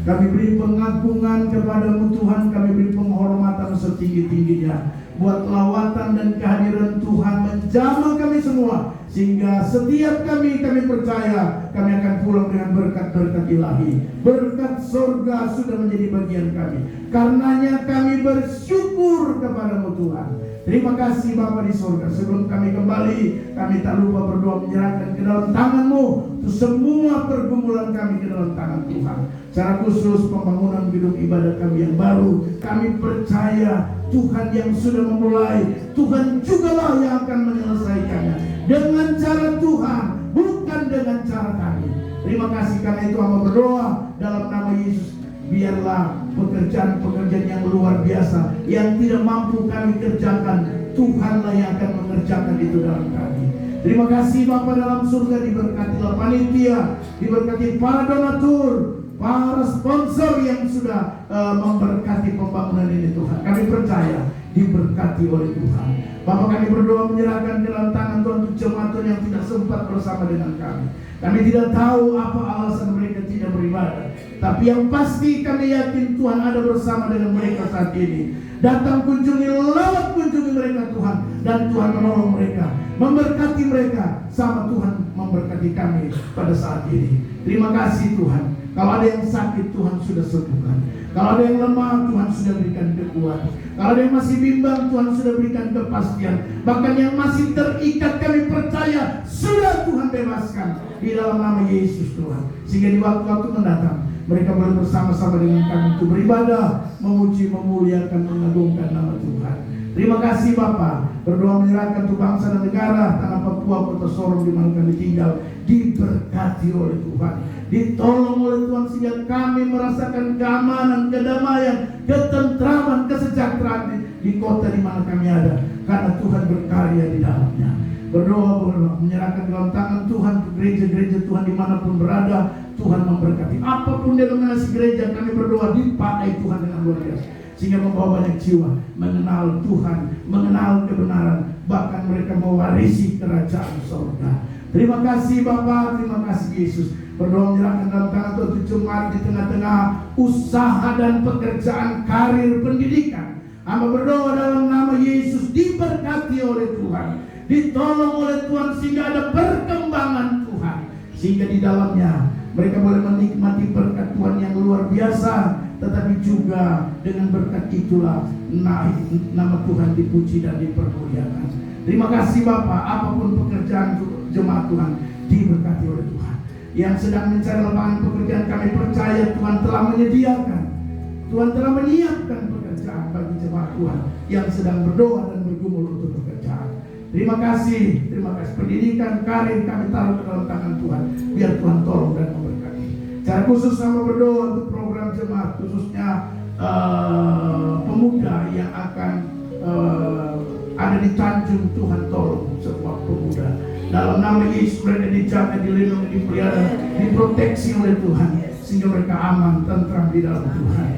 Kami beri pengagungan kepada-Mu Tuhan, kami beri penghormatan setinggi-tingginya buat lawatan dan kehadiran Tuhan menjamah kami semua, sehingga setiap kami percaya kami akan pulang dengan berkat-berkat ilahi. Berkat surga sudah menjadi bagian kami. Karenanya kami bersyukur kepada-Mu Tuhan. Terima kasih Bapa di surga. Sebelum kami kembali, kami tak lupa berdoa menyerahkan ke dalam tangan-Mu untuk semua pergumulan kami ke dalam tangan Tuhan. Secara khusus pembangunan gedung ibadah kami yang baru, kami percaya Tuhan yang sudah memulai, Tuhan jugalah yang akan menyelesaikannya dengan cara Tuhan, bukan dengan cara kami. Terima kasih, karena itu hamba berdoa dalam nama Yesus. Biarlah pekerjaan-pekerjaan yang luar biasa yang tidak mampu kami kerjakan, Tuhanlah yang akan mengerjakan itu dalam kami. Terima kasih Bapa dalam surga, diberkatilah panitia, diberkati para donatur, para sponsor yang sudah memberkati pembangunan ini Tuhan. Kami percaya diberkati oleh Tuhan. Bapak, kami berdoa menyerahkan ke dalam tangan Tuhan untuk jemaat Tuhan yang tidak sempat bersama dengan kami. Kami tidak tahu apa alasan mereka tidak beribadah, tapi yang pasti kami yakin Tuhan ada bersama dengan mereka saat ini. Datang kunjungi, lewat kunjungi mereka Tuhan, dan Tuhan menolong mereka, memberkati mereka, sama Tuhan memberkati kami pada saat ini. Terima kasih Tuhan. Kalau ada yang sakit, Tuhan sudah sembuhkan. Kalau ada yang lemah, Tuhan sudah berikan kekuatan. Kalau ada yang masih bimbang, Tuhan sudah berikan kepastian. Bahkan yang masih terikat, kami percaya sudah Tuhan bebaskan di dalam nama Yesus Tuhan. Sehingga di waktu-waktu mendatang mereka boleh bersama-sama dengan kami untuk beribadah, memuji, memuliakan, mengagungkan nama Tuhan. Terima kasih Bapa. Berdoa menyerahkan untuk bangsa dan negara, tanah Papua, kota Sorong di mana kami tinggal, diberkati oleh Tuhan, ditolong oleh Tuhan sehingga kami merasakan keamanan, kedamaian, ketentraman, kesejahteraan di kota di mana kami ada, karena Tuhan berkarya di dalamnya. Berdoa menyerahkan dalam tangan Tuhan untuk gereja-gereja Tuhan dimanapun berada. Tuhan memberkati apapun denominasi gereja, kami berdoa dipakai Tuhan dengan luar biasa, sehingga membawa banyak jiwa mengenal Tuhan, mengenal kebenaran, bahkan mereka mewarisi kerajaan surga. Terima kasih Bapa, terima kasih Yesus. Berdoa menyerahkan dalam tangan Tuhan jemaat di tengah-tengah usaha dan pekerjaan karir pendidikan. Hamba berdoa dalam nama Yesus, diberkati oleh Tuhan, ditolong oleh Tuhan sehingga ada perkembangan Tuhan, sehingga di dalamnya mereka boleh menikmati berkat Tuhan yang luar biasa, tetapi juga dengan berkat itulah nama Tuhan dipuji dan dipermuliakan. Terima kasih Bapak, apapun pekerjaan jemaat Tuhan diberkati oleh Tuhan. Yang sedang mencari lapangan pekerjaan, kami percaya Tuhan telah menyediakan, Tuhan telah menyiapkan pekerjaan bagi jemaat Tuhan yang sedang berdoa dan bergumul untuk pekerjaan. Terima kasih pendidikan, karir kami taruh ke dalam tangan Tuhan, biar Tuhan tolong dan memberkati. Secara khusus sama berdoa untuk program jemaat, khususnya pemuda yang akan ada di Tanjung. Tuhan tolong semua pemuda, dalam nama Yesus mereka dijaga, dilindungi, dipelihara, diproteksi oleh Tuhan, sehingga mereka aman, tentram di dalam Tuhan.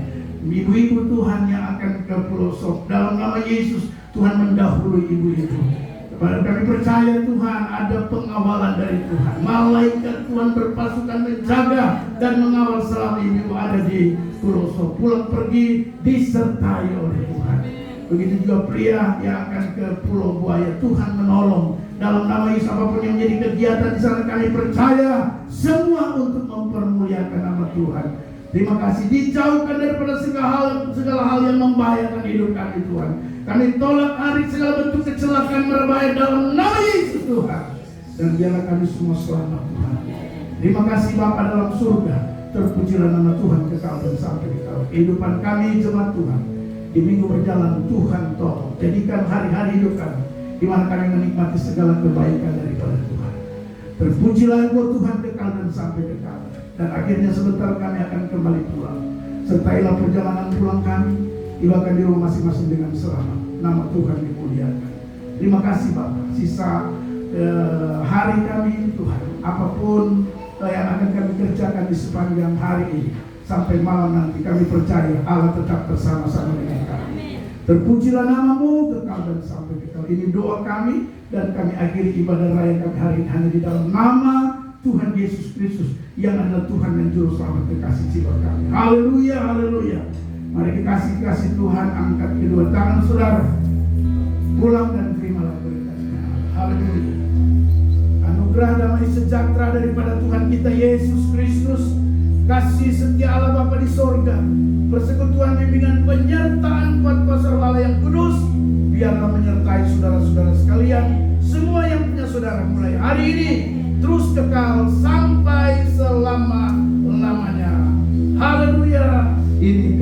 Ibu-ibu Tuhan yang akan ke pelosok, dalam nama Yesus Tuhan mendahului ibu-ibu. Kami percaya Tuhan ada pengawalan dari Tuhan. Malaikat Tuhan berpasukan menjaga dan mengawal selama ibu ada di pelosok. Pulang pergi disertai oleh Tuhan. Begitu juga pria yang akan ke Pulau Buaya, Tuhan menolong. Dalam nama Yesus, apapun yang menjadi kegiatan di sana, kami percaya semua untuk mempermuliakan nama Tuhan. Terima kasih, dijauhkan daripada segala hal yang membahayakan hidup kami Tuhan. Kami tolak hari segala bentuk kecelakaan berbahaya dalam nama Yesus Tuhan. Dan biarlah kami semua selamat Tuhan. Terima kasih Bapa dalam surga. Terpujilah nama Tuhan kekal dan sampai kekal. Kehidupan kami jemaat Tuhan di minggu berjalan, Tuhan tolong jadikan hari-hari hidup kami di mana kami menikmati segala kebaikan daripada Tuhan. Terpujilah Engkau Tuhan kekal dan sampai kekal. Dan akhirnya sebentar kami akan kembali pulang. Sertailah perjalanan pulang kami, tibakan di rumah masing-masing dengan selamat. Nama Tuhan dimuliakan. Terima kasih Bapak. Sisa hari kami Tuhan, apapun yang akan kami kerjakan di sepanjang hari ini sampai malam nanti, kami percaya Allah tetap bersama-sama dengan kami. Terpujilah namamu kekal dan sampai kekal. Ini doa kami, dan kami akhiri ibadah raya kami hari ini hanya di dalam nama Tuhan Yesus Kristus yang adalah Tuhan dan Juru Selamat kekasih jiwa kami. Haleluya, haleluya. Mari kasih Tuhan, angkat kedua tangan saudara, pulang dan terimalah berkatnya. Haleluya. Anugerah damai sejahtera daripada Tuhan kita Yesus Kristus, kasih setia Allah Bapa di sorga, persekutuan bimbingan penyertaan kuat kuasa Roh Allah yang kudus, biarlah menyertai saudara-saudara sekalian, semua yang punya saudara mulai hari ini terus kekal sampai selama-lamanya. Haleluya. Ini